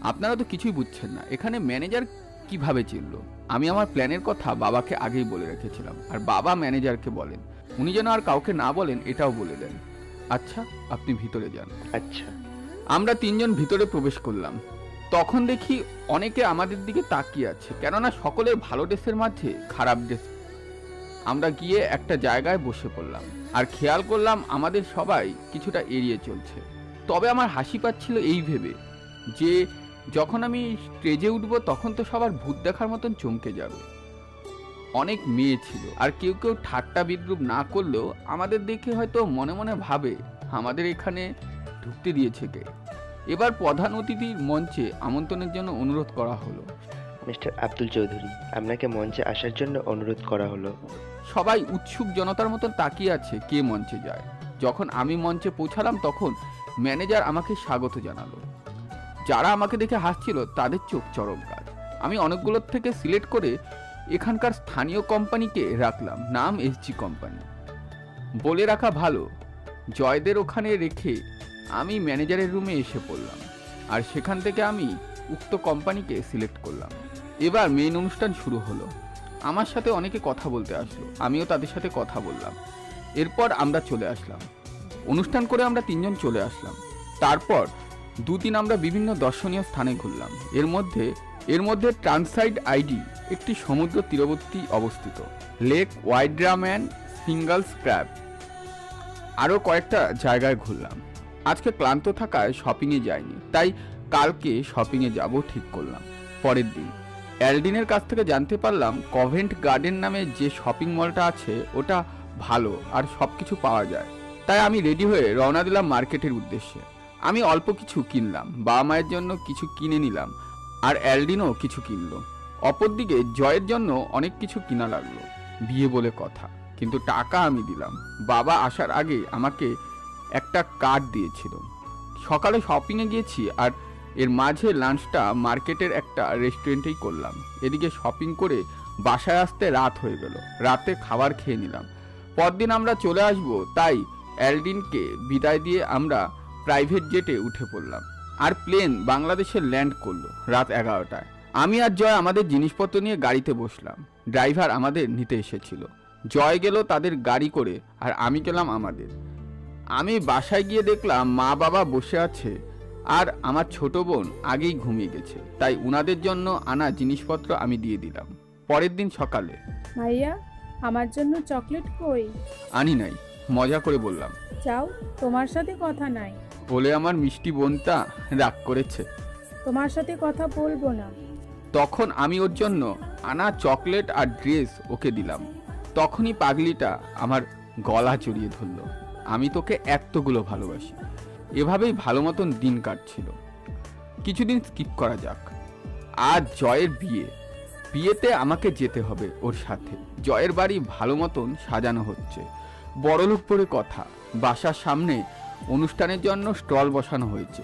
আপনারা তো কিছুই বুঝছেন না, এখানে ম্যানেজার কিভাবে চিনল? আমি আমার প্ল্যানের কথা বাবাকে আগেই বলে রেখেছিলাম, আর বাবা ম্যানেজারকে বলেন উনি যেন আর কাউকে না বলেন এটাও বলে দেন। আচ্ছা, আপনি ভিতরে যান। আচ্ছা। আমরা তিনজন ভিতরে প্রবেশ করলাম। তখন দেখি অনেকে আমাদের দিকে তাকিয়ে আছে, কেননা সকলের ভালো ড্রেসের মাঝে খারাপ ড্রেস। আমরা গিয়ে একটা জায়গায় বসে পড়লাম আর খেয়াল করলাম আমাদের সবাই কিছুটা এড়িয়ে চলছে। তবে আমার হাসি পাচ্ছিল এই ভেবে যে যখন আমি স্টেজে উঠব তখন তো সবার ভূত দেখার মতন চমকে যাবে। অনেক মেয়ে ছিল আর কেউ কেউ ঠাট্টা বিদ্রুপ না করলেও আমাদের দেখে হয়তো মনে মনে ভাবে আমাদের এখানে ঢুকতে দিয়েছে কে। এবার প্রধান অতিথির মঞ্চে আমন্ত্রণের জন্য অনুরোধ করা হলো। মিস্টার আব্দুল চৌধুরী, আপনাকে মঞ্চে আসার জন্য অনুরোধ করা হলো। সবাই উৎসুক জনতার মতন তাকিয়ে আছে কে মঞ্চে যায়। যখন আমি মঞ্চে পৌঁছালাম তখন ম্যানেজার আমাকে স্বাগত জানালো। যারা আমাকে দেখে হাসছিল তাদের চোখ চরক গাছ। আমি অনেকগুলোর থেকে সিলেক্ট করে এখানকার স্থানীয় কোম্পানিকে রাখলাম, নাম এসজি কোম্পানি। বলে রাখা ভালো, জয়দের ওখানে রেখে আমি ম্যানেজারের রুমে এসে পড়লাম আর সেখান থেকে আমি উক্ত কোম্পানিকে সিলেক্ট করলাম। এবার মেইন অনুষ্ঠান শুরু হলো। আমার সাথে অনেকে কথা বলতে আসলো, আমিও তাদের সাথে কথা বললাম। এরপর আমরা চলে আসলাম। অনুষ্ঠান করে আমরা তিনজন চলে আসলাম। তারপর দুদিন আমরা বিভিন্ন দর্শনীয় স্থানে ঘুরলাম। এর মধ্যে ট্রান্সাইড আইডি একটি সমুদ্র তীরবর্তী অবস্থিত, লেক ওয়াইড্রাম্যান, সিঙ্গল স্ক্র্যাপ, আরও কয়েকটা জায়গায় ঘুরলাম। আজকে ক্লান্ত থাকায় শপিংয়ে যাইনি, তাই কালকে শপিংয়ে যাব ঠিক করলাম। পরের দিন এলডিনের কাছ থেকে জানতে পারলাম কভেন্ট গার্ডেন নামে যে শপিং মলটা আছে ওটা ভালো আর সব কিছু পাওয়া যায়। তাই আমি রেডি হয়ে রওনা দিলাম মার্কেটের উদ্দেশ্যে। আমি অল্প কিছু কিনলাম, বাবা মায়ের জন্য কিছু কিনে নিলাম আর এলডিনও কিছু কিনলো। অপরদিকে জয়ের জন্য অনেক কিছু কিনা লাগলো, বিয়ে বলে কথা, কিন্তু টাকা আমি দিলাম। বাবা আসার আগে আমাকে একটা কার্ড দিয়েছিল। সকালে শপিংয়ে গিয়েছি আর এর মাঝে লাঞ্চটা মার্কেটের একটা রেস্টুরেন্টেই করলাম। এদিকে শপিং করে বাসায় আসতে রাত হয়ে গেল। রাতে খাবার খেয়ে নিলাম। পরদিন আমরা চলে আসব, তাই এলডিনকে বিদায় দিয়ে আমরা প্রাইভেট জেটে উঠে পড়লাম আর প্লেন বাংলাদেশে ল্যান্ড করলো রাত 11টায়। আমি আর জয় আমাদের জিনিসপত্র নিয়ে গাড়িতে বসলাম। ড্রাইভার আমাদের নিতে এসেছিল। জয় গেল তাদের গাড়ি করে আর আমি গেলাম আমাদের। আমি বাসায় গিয়ে দেখলাম মা বাবা বসে আছে আর আমার ছোট বোন আগেই ঘুমিয়ে গেছে, তাই উনাদের জন্য আনা জিনিসপত্র আমি দিয়ে দিলাম। পরের দিন সকালে, ভাইয়া আমার জন্য চকলেট কই? আনি নাই, মজা করে বললাম। যাও, তোমার সাথে কথা নাই। বলে আমার মিষ্টি বোনটা রাগ করেছে। তোমার সাথে কথা বলবো না। তখন আমি ওর জন্য আনা চকলেট আর ড্রেস ওকে দিলাম। তখনই পাগলিটা আমার গলা জড়িয়ে ধরল। আমি তোকে এতগুলো ভালোবাসি। এভাবেই ভালো মতন দিন কাটছিল। কিছুদিন স্কিপ করা যাক। আজ জয়ের বিয়ে। বিয়েতে আমাকে যেতে হবে ওর সাথে। জয়ের বাড়ি ভালো মতন সাজানো হচ্ছে। বড়লোক পরে কথা। বাসার সামনে অনুষ্ঠানের জন্য স্টল বসানো হয়েছে।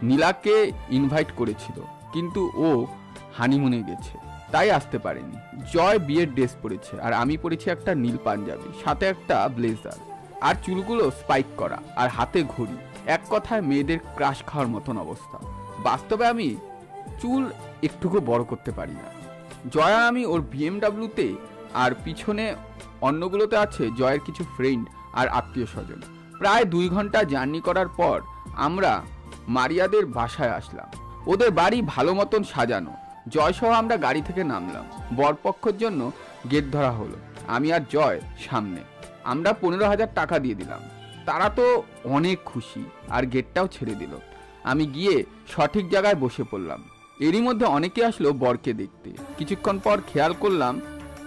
নীলাকে ইনভাইট করেছিল, কিন্তু ও হানিমুনে গেছে, তাই আসতে পারেনি। জয় বিয়ের ড্রেস পরেছে আর আমি পরেছি একটা নীল পাঞ্জাবি, সাথে একটা ব্লেজার, আর চুলগুলো স্পাইক করা, আর হাতে ঘড়ি। এক কথায় মেয়েদের ক্রাশ খাওয়ার মতন অবস্থা। বাস্তবে আমি চুল একটুকু বড় করতে পারি না। জয়া আমি ওর বিএমডাব্লিউতে, আর পিছনে অন্যগুলোতে আছে জয়ের কিছু ফ্রেন্ড আর আত্মীয় স্বজন। প্রায় 2 ঘন্টা জার্নি করার পর আমরা মারিয়াদের বাসায় আসলাম। ওদের বাড়ি ভালো মতন সাজানো। জয়সহ আমরা গাড়ি থেকে নামলাম। বরপক্ষের জন্য গেট ধরা হলো। আমি আর জয় সামনে। আমরা 15,000 টাকা দিয়ে দিলাম। তারা তো অনেক খুশি, আর গেটটাও ছেড়ে দিল। আমি গিয়ে সঠিক জায়গায় বসে পড়লাম। এরই মধ্যে অনেকে আসলো বরকে দেখতে। কিছুক্ষণ পর খেয়াল করলাম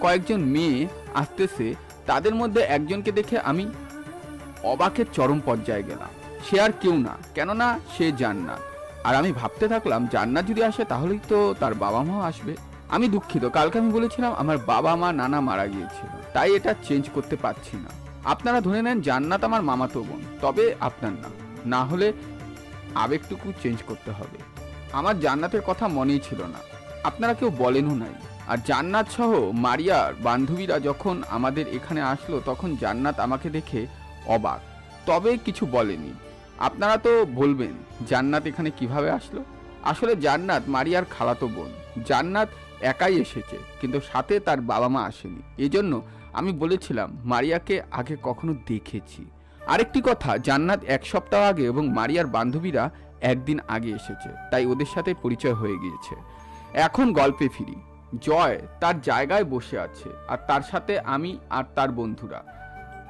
কয়েকজন মেয়ে আসতেছে। তাদের মধ্যে একজনকে দেখে আমি অবাকের চরম পর্যায়ে গেলাম। সে আর কেউ না, কেননা সে জান্নাত। আর আমি ভাবতে থাকলাম, জান্নাত যদি আসে তাহলেই তো তার বাবা মাও আসবে। আমি দুঃখিত, কালকে আমি বলেছিলাম আমার বাবা মা নানা মারা গিয়েছিল, তাই এটা চেঞ্জ করতে পারছি না। আপনারা ধরে নেন জান্নাত আমার মামাতো বোন, তবে আপনার না, না হলে আবেগটুকু চেঞ্জ করতে হবে। আমার জান্নাতের কথা মনেই ছিল না, আপনারা কেউ বলেনও নাই। আর জান্নাত সহ মারিয়ার বান্ধবীরা যখন আমাদের এখানে আসলো, তখন জান্নাত আমাকে দেখে অবাক, তবে কিছু বলেনি। আপনারা তো বলবেন জান্নাত এখানে কিভাবে আসলো। আসলে জান্নাত মারিয়ার খালাতো বোন। জান্নাত একাই এসেছে, কিন্তু সাথে তার বাবা মা আসেনি। এজন্য আমি বলেছিলাম মারিয়াকে আগে কখনো দেখেছি। আরেকটি কথা, জান্নাত 1 সপ্তাহ আগে এবং মারিয়ার বান্ধবীরা 1 দিন আগে এসেছে, তাই ওদের সাথে পরিচয় হয়ে গিয়েছে। এখন গল্পে ফিরি। জয় তার জায়গায় বসে আছে, আর তার সাথে আমি আর তার বন্ধুরা।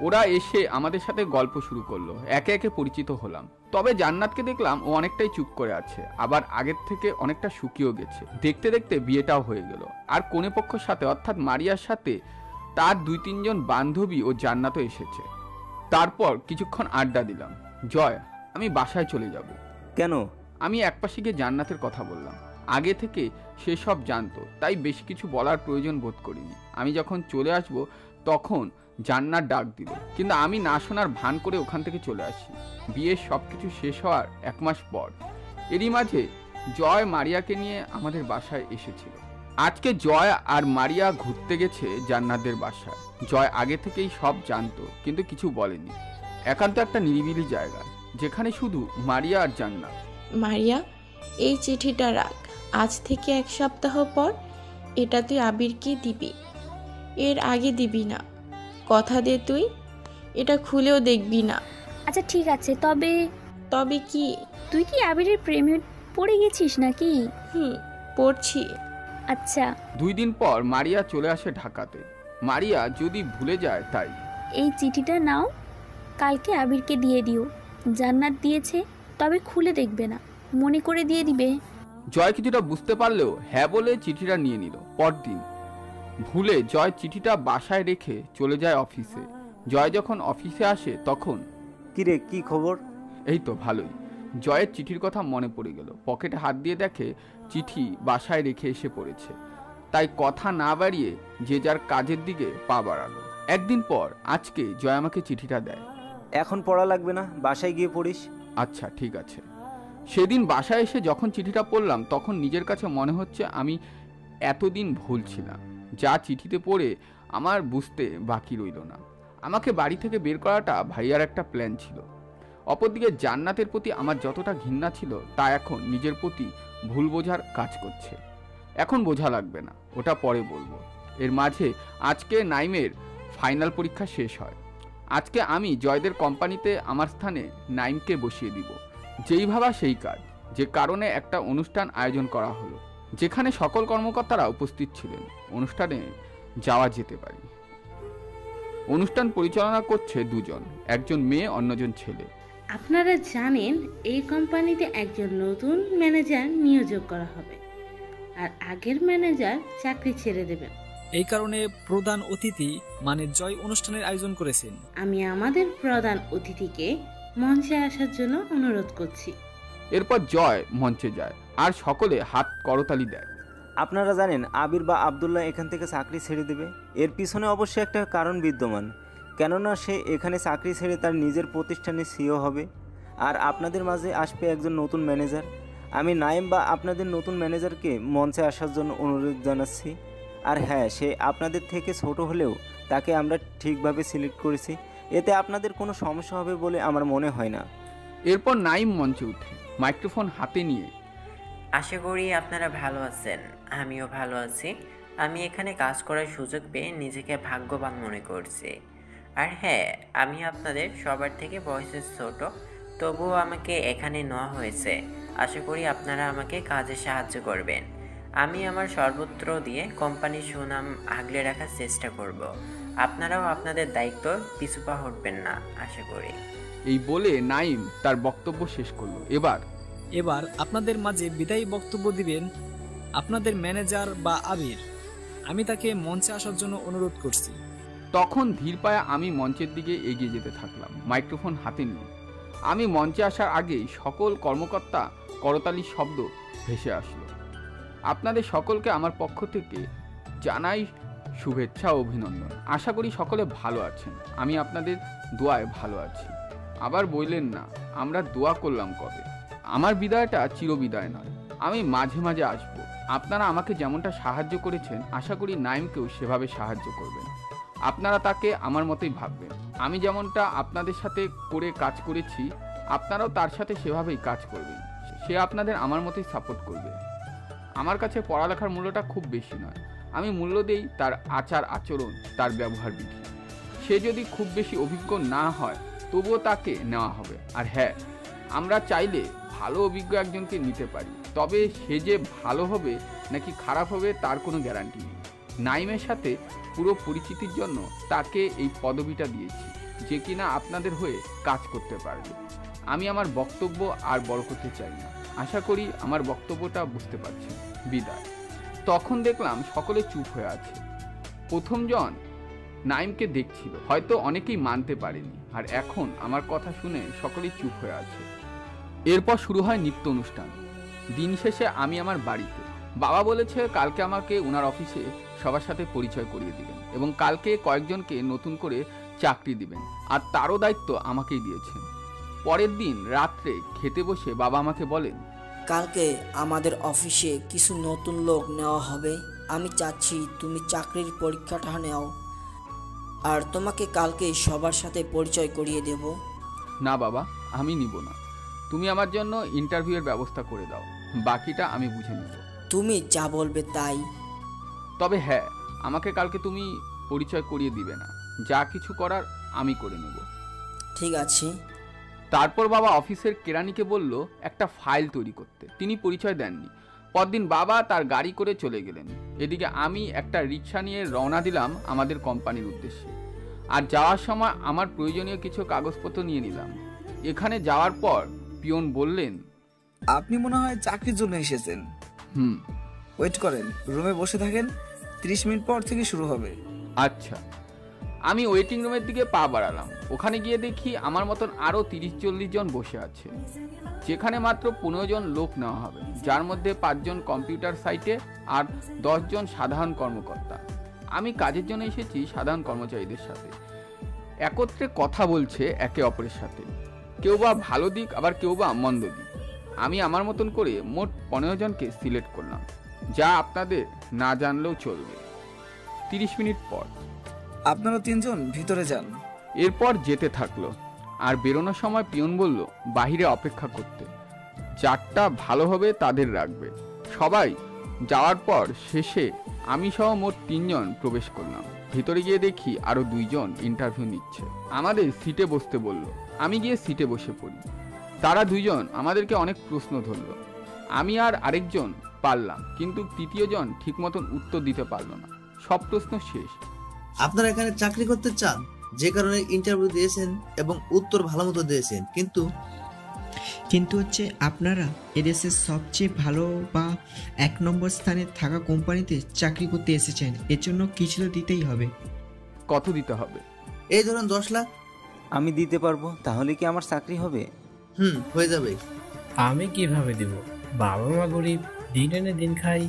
ওরা এসে আমাদের সাথে গল্প শুরু করলো। একে একে পরিচিত হলাম। তবে জান্নাতকে দেখলাম ও অনেকটাই চুপ করে আছে, আবার আগের থেকে অনেকটা শুকিয়েও গেছে। দেখতে দেখতে বিয়েটাও হয়ে গেল। আর কনে পক্ষের সাথে অর্থাৎ মারিয়ার সাথে তার 2-3 জন বান্ধবী ও জান্নাতও এসেছে। তারপর কিছুক্ষণ আড্ডা দিলাম। জয়, আমি বাসায় চলে যাব। কেন? আমি একপাশে গিয়ে জান্নাতের কথা বললাম। আগে থেকে সে সব জানতো, তাই বেশি কিছু বলার প্রয়োজন বোধ করিনি। আমি যখন চলে আসব তখন জান্নাত ডাক দিল, কিন্তু আমি না শোনার ভান করে ওখান থেকে চলে আসি। বিয়ের সব কিছু শেষ হওয়ার 1 মাস পর এরই মাঝে জয় মারিয়াকে নিয়ে আমাদের বাসায় এসেছিল। আজকে জয় আর মারিয়া ঘুরতে গেছে জান্নাতদের বাসায়। জয় আগে থেকেই সব জানতো, কিন্তু কিছু বলেনি। একান্ত একটা নিরিবিলি জায়গা, যেখানে শুধু মারিয়া আর জান্নাত। মারিয়া, এই চিঠিটা রাখ। আজ থেকে 1 সপ্তাহ পর এটা তুই আবিরকে দিবি, এর আগে দিবি না। কথা দে তুই এটা খুলেও দেখবি না। আচ্ছা ঠিক আছে, তবে কি? তুই কি আবিরের প্রেমে পড়ে গেছিস নাকি? পড়ছি। আচ্ছা। 2 দিন পর মারিয়া চলে আসে ঢাকাতে। মারিয়া যদি ভুলে যায় তাই। এই চিঠিটা নাও, কালকে আবিরকে দিয়ে দিও। জান্নাত দিয়েছে, তবে খুলে দেখবে না, মনে করে দিয়ে দিবে। জয় কিছুটা বুঝতে পারলেও হ্যাঁ বলে চিঠিটা নিয়ে নিল। পরদিন ভুলে জয় চিঠিটা বাসায় রেখে চলে যায় অফিসে। জয় যখন অফিসে আসে তখন, কিরে কি খবর? এই তো ভালোই। জয়ের চিঠির কথা মনে পড়ে গেল। পকেটে হাত দিয়ে দেখে চিঠি বাসায় রেখে এসে পড়েছে। তাই কথা না বাড়িয়ে যে যার কাজের দিকে পা বাড়ালো। 1 দিন পর আজকে জয় আমাকে চিঠিটা দেয়। এখন পড়া লাগবে না, বাসায় গিয়ে পড়িস। আচ্ছা ঠিক আছে। সেদিন বাসায় এসে যখন চিঠিটা পড়লাম তখন নিজের কাছে মনে হচ্ছে আমি এতদিন ভুল ছিলাম। যা চিঠিতে পড়ে আমার বুঝতে বাকি রইল না। আমাকে বাড়ি থেকে বের করাটা ভাইয়ার একটা প্ল্যান ছিল। অপরদিকে জান্নাতের প্রতি আমার যতটা ঘৃণা ছিল তা এখন নিজের প্রতি ভুল বোঝার কাজ করছে। এখন বোঝা লাগবে না, ওটা পরে বলবো। এর মাঝে আজকে নাইমের ফাইনাল পরীক্ষা শেষ হয়। আজকে আমি জয়দের কোম্পানিতে আমার স্থানে নাইমকে বসিয়ে দিব। যেই ভাবা সেই কাজ। যে কারণে একটা অনুষ্ঠান আয়োজন করা হলো, যেখানে সকল কর্মকর্তারা উপস্থিত ছিলেন। অনুষ্ঠানে যাওয়া যেতে পারি। অনুষ্ঠান পরিচালনা করছে দুজন, একজন মেয়ে, অন্যজন ছেলে। আপনারা জানেন এই কোম্পানিতে একজন নতুন ম্যানেজার নিয়োগ করা হবে, আর আগের ম্যানেজার চাকরি ছেড়ে দেবেন। এই কারণে প্রধান অতিথি মানে জয় অনুষ্ঠানের আয়োজন করেছেন। আমি আমাদের প্রধান অতিথিকে মঞ্চে আসার জন্য অনুরোধ করছি। এরপর জয় মঞ্চে যায় আর সকলে হাত করতালি দেয়। আপনারা জানেন আবির বা আব্দুল্লাহ এখান থেকে চাকরি ছেড়ে দেবে। এর পিছনে অবশ্যই একটা কারণ বিদ্যমান, কেননা সে এখানে চাকরি ছেড়ে তার নিজের প্রতিষ্ঠানে সিও হবে, আর আপনাদের মাঝে আসবে একজন নতুন ম্যানেজার। আমি নাইম বা আপনাদের নতুন ম্যানেজারকে মঞ্চে আসার জন্য অনুরোধ জানাচ্ছি। আর হ্যাঁ, সে আপনাদের থেকে ছোট হলেও তাকে আমরা ঠিকভাবে সিলেক্ট করেছি, এতে আপনাদের কোনো সমস্যা হবে বলে আমার মনে হয় না। এরপর নাইম মঞ্চে উঠে মাইক্রোফোন হাতে নিয়ে, আশা করি আপনারা ভালো আছেন, আমিও ভালো আছি। আমি এখানে কাজ করার সুযোগ পেয়ে নিজেকে ভাগ্যবান মনে করছি। আর হ্যাঁ, আমি আপনাদের সবার থেকে বয়সে ছোট, তবুও আমাকে এখানে নেওয়া হয়েছে। আশা করি আপনারা আমাকে কাজে সাহায্য করবেন। আমি আমার সর্বত্র দিয়ে কোম্পানির সুনাম আগলে রাখার চেষ্টা করব। আপনারাও আপনাদের দায়িত্ব পিছুপা হটবেন না, আশা করি। এই বলে নাইম তার বক্তব্য শেষ করলো। এবার আপনাদের মাঝে বিদায়ী বক্তব্য দিবেন আপনাদের ম্যানেজার বা আবির। আমি তাকে মঞ্চে আসার জন্য অনুরোধ করছি। তখন ধীর পায়ে আমি মঞ্চের দিকে এগিয়ে যেতে থাকলাম মাইক্রোফোন হাতে নিয়ে। আমি মঞ্চে আসার আগেই সকল কর্মকর্তা করতালির শব্দ ভেসে আসলো। আপনাদের সকলকে আমার পক্ষ থেকে জানাই শুভেচ্ছা ও অভিনন্দন। আশা করি সকলে ভালো আছেন। আমি আপনাদের দোয়ায় ভালো আছি। আবার বললেন না, আমরা দোয়া করলাম কবে? আমার বিদায়টা চিরবিদায় নয়, আমি মাঝে মাঝে আসব। আপনারা আমাকে যেমনটা সাহায্য করেছেন, আশা করি নাইমকেও সেভাবে সাহায্য করবেন। আপনারা তাকে আমার মতোই ভাববেন। আমি যেমনটা আপনাদের সাথে করে কাজ করেছি, আপনারাও তার সাথে সেভাবেই কাজ করবেন। সে আপনাদের আমার মতোই সাপোর্ট করবে। আমার কাছে পড়ালেখার মূল্যটা খুব বেশি নয়, আমি মূল্য দেই তার আচার আচরণ, তার ব্যবহার বিধি। সে যদি খুব বেশি অভিজ্ঞ না হয় তবুও তাকে নেওয়া হবে। আর হ্যাঁ, আমরা চাইলে ভালো অভিজ্ঞ একজনকে নিতে পারি, তবে সে যে ভালো হবে নাকি খারাপ হবে তার কোনো গ্যারান্টি নেই। নাইমের সাথে পুরো পরিচিতির জন্য তাকে এই পদবিটা দিয়েছি, যে কিনা আপনাদের হয়ে কাজ করতে পারবে। আমি আমার বক্তব্য আর বড় করতে চাই না। আশা করি আমার বক্তব্যটা বুঝতে পারছেন। বিদায়। তখন দেখলাম সকলে চুপ হয়ে আছে। প্রথমজন নাইমকে দেখছিল, হয়তো অনেকেই মানতে পারেনি, আর এখন আমার কথা শুনে সকলেই চুপ হয়ে আছে। এরপর শুরু হয় নৃত্য অনুষ্ঠান। দিন শেষে আমি আমার বাড়িতে। বাবা বলেছে কালকে আমাকে ওনার অফিসে সবার সাথে পরিচয় করিয়ে দিবেন এবং কালকে কয়েকজনকে নতুন করে চাকরি দিবেন, আর তারও দায়িত্ব আমাকেই দিয়েছেন। পরের দিন রাত্রে খেতে বসে বাবা আমাকে বলেন, কালকে আমাদের অফিসে কিছু নতুন লোক নেওয়া হবে। আমি চাচ্ছি তুমি চাকরির পরীক্ষাটা নাও, আর তোমাকে কালকে সবার সাথে পরিচয় করিয়ে দেব। না বাবা, আমি নিব না। তুমি আমার জন্য ইন্টারভিউয়ের ব্যবস্থা করে দাও, বাকিটা আমি বুঝে নেব। তুমি যা বলবে তাই। তবে হ্যাঁ, আমাকে কালকে তুমি পরিচয় করিয়ে দিবে না, যা কিছু করার আমি করে নেব। ঠিক আছে। তারপর বাবা অফিসের কেরানিকে বলল একটা ফাইল তৈরি করতে। তিনি পরিচয় দেননি। পরদিন বাবা তার গাড়ি করে চলে গেলেন। এদিকে আমি একটা রিক্সা নিয়ে রওনা দিলাম আমাদের কোম্পানির উদ্দেশ্যে। আর যাওয়ার সময় আমার প্রয়োজনীয় কিছু কাগজপত্র নিয়ে নিলাম। এখানে যাওয়ার পর পিয়ন বললেন, আপনি মনে হয় চাকরির জন্য এসেছেন। ওয়েট করেন, রুমে বসে থাকেন, 30 মিনিট পর থেকে শুরু হবে। আচ্ছা। আমি ওয়েটিং রুমের দিকে পা বাড়ালাম। ওখানে গিয়ে দেখি আমার মতন আরও 30-40 জন বসে আছে, যেখানে মাত্র 15 জন লোক নেওয়া হবে, যার মধ্যে 5 জন কম্পিউটার সাইটে আর 10 জন সাধারণ কর্মকর্তা। আমি কাজের জন্য এসেছি সাধারণ কর্মচারীদের সাথে। একত্রে কথা বলছে একে অপরের সাথে, কেউ বা ভালো দিক, আবার কেউ বা মন্দ দিক। আমি আমার মতন করে মোট 15 জনকে সিলেক্ট করলাম, যা আপনাদের না জানলেও চলবে। 30 মিনিট পর আপনারা 3 জন ভিতরে যান। এরপর যেতে থাকলো, আর বেরোনোর সময় পিয়ন বলল বাহিরে অপেক্ষা করতে, যারটা ভালো হবে তাদের রাখবে। সবাই যাওয়ার পর শেষে আমি সহ মোট 3 জন প্রবেশ করলাম। ভিতরে গিয়ে দেখি আরও 2 জন ইন্টারভিউ নিচ্ছে। আমাদের সিটে বসতে বলল। আমি গিয়ে সিটে বসে পড়ি। তারা দুজন আমাদেরকে অনেক প্রশ্ন ধরল। আমি আর আরেকজন পারলাম, কিন্তু তৃতীয় জন ঠিক মতন উত্তর দিতে পারল না। সব প্রশ্ন শেষ। আপনারা এখানে চাকরি করতে চান, যে কারণে ইন্টারভিউ দিয়েছেন এবং উত্তর ভালো মতো দিয়েছেন, কিন্তু হচ্ছে আপনারা এদেশের সবচেয়ে ভালো বা 1 নম্বর স্থানে থাকা কোম্পানিতে চাকরি করতে এসেছেন, এর জন্য কিছু তো দিতেই হবে। কত দিতে হবে? এই ধরুন 10 লাখ। আমি দিতে পারবো, তাহলে কি আমার চাকরি হবে? হয়ে যাবে। আমি কিভাবে দিব? বাবা মা গরিব, দিন এনে দিন খাই,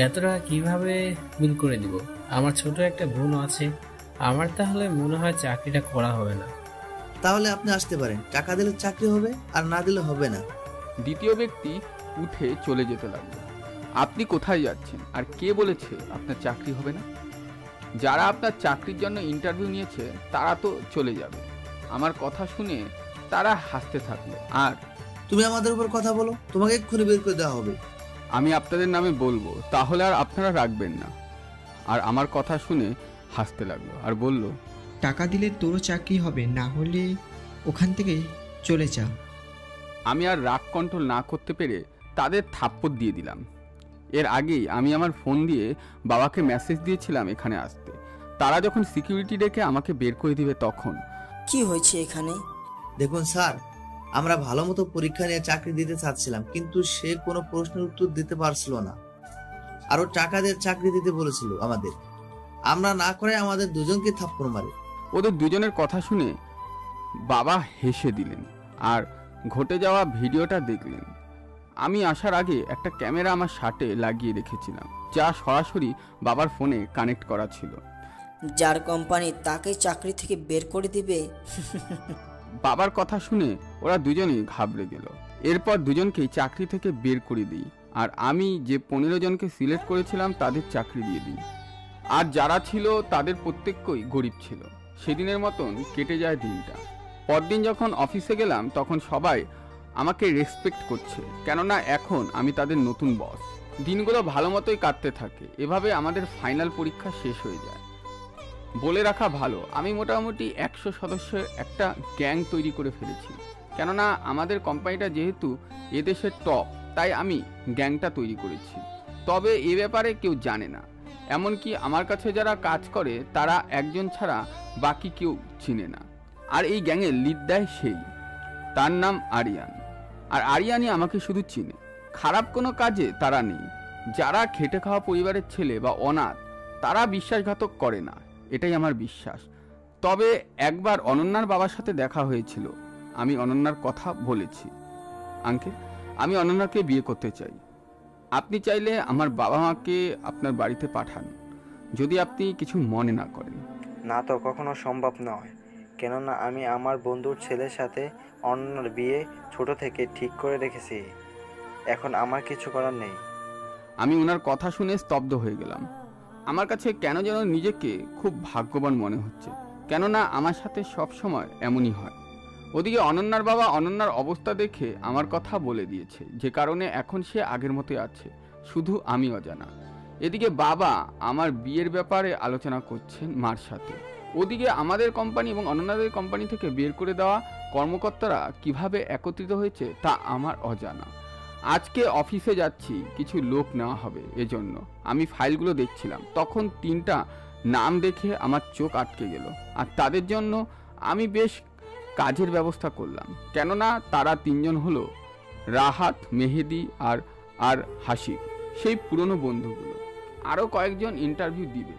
এত টাকা কিভাবে বিল করে দিব? আমার ছোট একটা বোন আছে, আমার তাহলে মনে হয় চাকরিটা করা হবে না। তাহলে আপনি আসতে পারেন, টাকা দিলে চাকরি হবে, আর না দিলে হবে না। দ্বিতীয় ব্যক্তি উঠে চলে যেতে লাগলো। আপনি কোথায় যাচ্ছেন? আর কে বলেছে আপনার চাকরি হবে না? যারা আপনার চাকরির জন্য ইন্টারভিউ নিয়েছে তারা তো চলে যাবে। আমার কথা শুনে তারা হাসতে থাকলো। আর তুমি আমাদের উপর কথা বলো, তোমাকে এক্ষুনি বের করে দেওয়া হবে। আমি আপনাদের নামে বলবো, তাহলে আর আপনারা রাখবেন না। আর আমার কথা শুনে হাসতে লাগলো আর বলল, টাকা দিলে তোরও চাকরি হবে, না হলে ওখান থেকে চলে যা। আমি আর রাগ কন্ট্রোল না করতে পেরে তাদের থাপ্পড় দিয়ে দিলাম। এর আগেই আমি আমার ফোন দিয়ে বাবাকে মেসেজ দিয়েছিলাম এখানে আসতে। তারা যখন সিকিউরিটি ডেকে আমাকে বের করে দিবে তখন। কি হয়েছে এখানে? দেখুন স্যার, আমরা ভালো মতো পরীক্ষা নিয়ে চাকরি দিতে চাচ্ছিলাম, কিন্তু সে কোনো প্রশ্নের উত্তর দিতে পারছিল না। আরো টাকা দিয়ে চাকরি দিতে বলেছিল আমাদের। আমরা না করে আমাদের দুজনকে থাপ্পড় মারে। ওদের দুজনের কথা শুনে বাবা হেসে দিলেন আর ঘটে যাওয়া ভিডিওটা দেখলেন। আমি আসার আগে একটা ক্যামেরা আমার শার্টে লাগিয়ে রেখেছিলাম, যা সরাসরি বাবার ফোনে কানেক্ট করা ছিল। যার কোম্পানি তাকে চাকরি থেকে বের করে দিবে। বাবার কথা শুনে ওরা দুজনেই ঘাবড়ে গেল। এরপর দুজনকেই চাকরি থেকে বের করে দিই, আর আমি যে 15 জনকে সিলেক্ট করেছিলাম তাদের চাকরি দিয়ে দিই। আর যারা ছিল তাদের প্রত্যেকই গরিব ছিল। সেদিনের মতন কেটে যায় দিনটা। পরদিন যখন অফিসে গেলাম তখন সবাই আমাকে রেসপেক্ট করছে, কেননা এখন আমি তাদের নতুন বস। দিনগুলো ভালো মতোই কাটতে থাকে। এভাবে আমাদের ফাইনাল পরীক্ষা শেষ হয়ে যায়। বলে রাখা ভালো, আমি মোটামুটি 100 সদস্যের একটা গ্যাং তৈরি করে ফেলেছি। কেননা আমাদের কোম্পানিটা যেহেতু এদেশের টপ, তাই আমি গ্যাংটা তৈরি করেছি। তবে এ ব্যাপারে কেউ জানে না, এমনকি আমার কাছে যারা কাজ করে তারা একজন ছাড়া বাকি কেউ চিনে না। আর এই গ্যাংয়ের লিড দেয় সেই, তার নাম আরিয়ান। আর আরিয়ানই আমাকে শুধু চিনে, খারাপ কোনো কাজে তারা নেই। যারা খেটে খাওয়া পরিবারের ছেলে বা অনাথ তারা বিশ্বাসঘাতক করে না, এটাই আমার বিশ্বাস। তবে একবার অনন্যার বাবার সাথে দেখা হয়েছিল। আমি অনন্যার কথা বলেছি, আঙ্কেল আমি অনন্যাকে বিয়ে করতে চাই। আপনি চাইলে আমার বাবা মাকে আপনার বাড়িতে পাঠান, যদি আপনি কিছু মনে না করেন। না তো কখনো সম্ভব নয়, কেননা আমি আমার বন্ধুর ছেলের সাথে অনন্যার বিয়ে ছোট থেকে ঠিক করে রেখেছি। এখন আমার কিছু করার নেই। আমি ওনার কথা শুনে স্তব্ধ হয়ে গেলাম। আমার কাছে কেন যেন নিজেকে খুব ভাগ্যবান মনে হচ্ছে, কেননা আমার সাথে সব সময় এমনই হয়। ওদিকে অনন্যার বাবা অনন্যার অবস্থা দেখে আমার কথা বলে দিয়েছে, যে কারণে এখন সে আগের মতোই আছে, শুধু আমি অজানা। এদিকে বাবা আমার বিয়ের ব্যাপারে আলোচনা করছেন মার সাথে। ওদিকে আমাদের কোম্পানি এবং অনন্যাদের কোম্পানি থেকে বের করে দেওয়া কর্মকর্তারা কিভাবে একত্রিত হয়েছে তা আমার অজানা। আজকে অফিসে যাচ্ছি, কিছু লোক নেওয়া হবে, এজন্য আমি ফাইলগুলো দেখছিলাম। তখন 3টা নাম দেখে আমার চোখ আটকে গেল, আর তাদের জন্য আমি বেশ কাজের ব্যবস্থা করলাম। কেননা তারা 3 জন হলো রাহাত, মেহেদি আর হাসিব, সেই পুরনো বন্ধুগুলো। আরও কয়েকজন ইন্টারভিউ দিবে,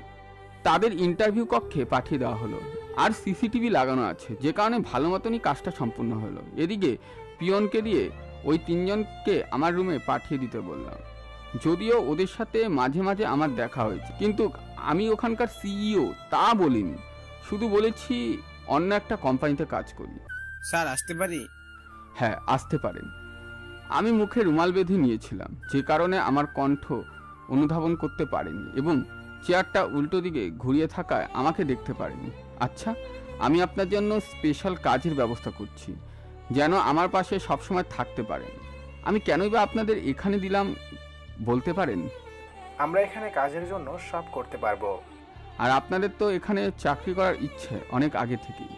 তাদের ইন্টারভিউ কক্ষে পাঠিয়ে দেওয়া হলো। আর সিসিটিভি লাগানো আছে, যে কারণে ভালো মতনই কাজটা সম্পূর্ণ হলো। এদিকে পিয়নকে দিয়ে ওই 3 জনকে আমার রুমে পাঠিয়ে দিতে বললাম। যদিও ওদের সাথে মাঝে মাঝে আমার দেখা হয়েছে, কিন্তু আমি ওখানকার সিইও তা বলিনি, শুধু বলেছি অন্য একটা কোম্পানিতে কাজ করি। স্যার আসতে পারি? হ্যাঁ আসতে পারেন। আমি মুখে রুমাল বেঁধে নিয়েছিলাম, যে কারণে আমার কণ্ঠ অনুধাবন করতে পারেনি এবং চেয়ারটা উল্টো দিকে ঘুরিয়ে থাকায় আমাকে দেখতে পারেনি। আচ্ছা, আমি আপনার জন্য স্পেশাল কাজের ব্যবস্থা করছি, যেন আমার পাশে সবসময় থাকতে পারেন। আমি কেনই বা আপনাদের এখানে দিলাম বলতে পারেন? আমরা এখানে কাজের জন্য সব করতে পারবো। আর আপনাদের তো এখানে চাকরি করার ইচ্ছে অনেক আগে থেকেই।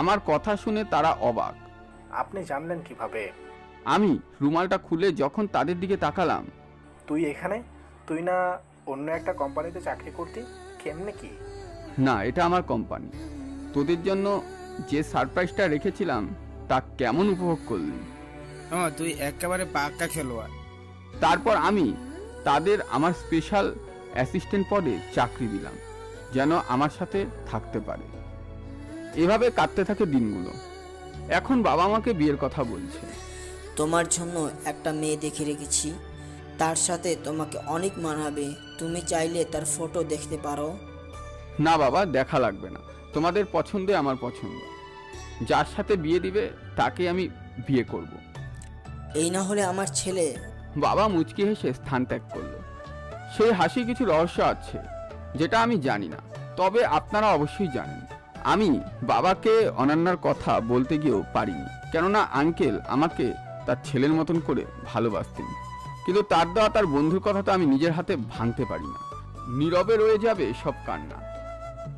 আমার কথা শুনে তারা অবাক। আপনি জানলেন কিভাবে? আমি রুমালটা খুলে যখন তাদের দিকে তাকালাম। তুই এখানে? তুই না অন্য একটা কোম্পানিতে চাকরি করতি? কেমনে কি? না, এটা আমার কোম্পানি। তোদের জন্য যে সারপ্রাইজটা রেখেছিলাম তা কেমন উপভোগ করলি? তুই একেবারে পাক্কা খেলোয়াড়। তারপর আমি তাদের আমার স্পেশাল অ্যাসিস্ট্যান্ট পদে চাকরি দিলাম, যেন আমার সাথে থাকতে পারে। এভাবে কাটতে থাকে দিনগুলো। এখন বাবা আমাকে বিয়ের কথা বলছে। তোমার জন্য একটা মেয়ে দেখে রেখেছি, তার সাথে তোমাকে অনেক মানাবে। তুমি চাইলে তার ফটো দেখতে পারো। না বাবা, দেখা লাগবে না। তোমাদের পছন্দে আমার পছন্দ। যার সাথে বিয়ে দিবে তাকে আমি বিয়ে করব। এই না হলে আমার ছেলে। বাবা মুচকি হেসে স্থান ত্যাগ করলো। সেই হাসি কিছু রহস্য আছে যেটা আমি জানি না, তবে আপনারা অবশ্যই জানেন। আমি বাবাকে অনন্যার কথা বলতে গিয়েও পারিনি, কেননা আঙ্কেল আমাকে তার ছেলের মতন করে ভালোবাসতেন। কিন্তু তার দেওয়া তার বন্ধুর কথা তো আমি নিজের হাতে ভাঙতে পারি না। নীরবে রয়ে যাবে সব কান্না।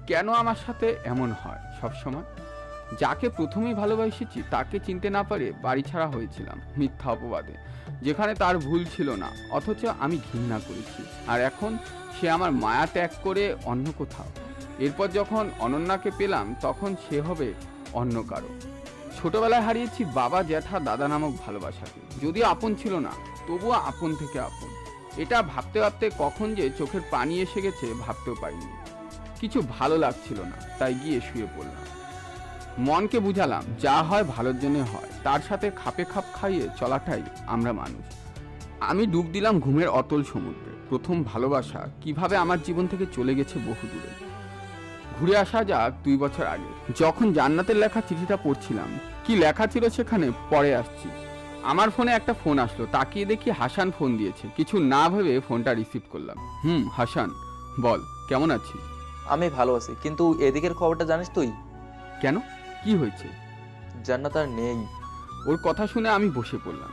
কেন আমার সাথে এমন হয় সবসময়? যাকে প্রথমেই ভালোবাসেছি তাকে চিনতে না পারে বাড়ি ছাড়া হয়েছিলাম মিথ্যা অপবাদে, যেখানে তার ভুল ছিল না, অথচ আমি ঘৃণা করেছি। আর এখন সে আমার মায়া ত্যাগ করে অন্য কোথাও। এরপর যখন অনন্যাকে পেলাম তখন সে হবে অন্য কারো। ছোটবেলায় হারিয়েছি বাবা, জ্যাঠা, দাদা নামক ভালোবাসাকে। যদিও আপন ছিল না, তবুও আপন থেকে আপন। এটা ভাবতে ভাবতে কখন যে চোখের পানি এসে গেছে ভাবতেও পারিনি। কিছু ভালো লাগছিল না, তাই গিয়ে শুয়ে পড়লাম। মনকে বুঝালাম যা হয় ভালোর জন্য হয়, তার সাথে খাপে খাপ খাইয়ে চলাটাই আমরা মানুষ। আমি ডুব দিলাম ঘুমের অতল সমুদ্রে। প্রথম ভালোবাসা কিভাবে আমার জীবন থেকে চলে গেছে বহু দূরে। ঘুরে আসা যাক 2 বছর আগে, যখন জান্নাতের লেখা চিঠিটা পড়ছিলাম। কি লেখা ছিল সেখানে পরে আসছি। আমার ফোনে একটা ফোন আসলো, তাকিয়ে দেখি হাসান ফোন দিয়েছে। কিছু না ভেবে ফোনটা রিসিভ করলাম। হাসান বল, কেমন আছিস? আমি ভালো আছি, কিন্তু এদিকের খবরটা জানিস তুই? কেন, কি হয়েছে? জান্নাত আর নেই। ওর কথা শুনে আমি বসে পড়লাম।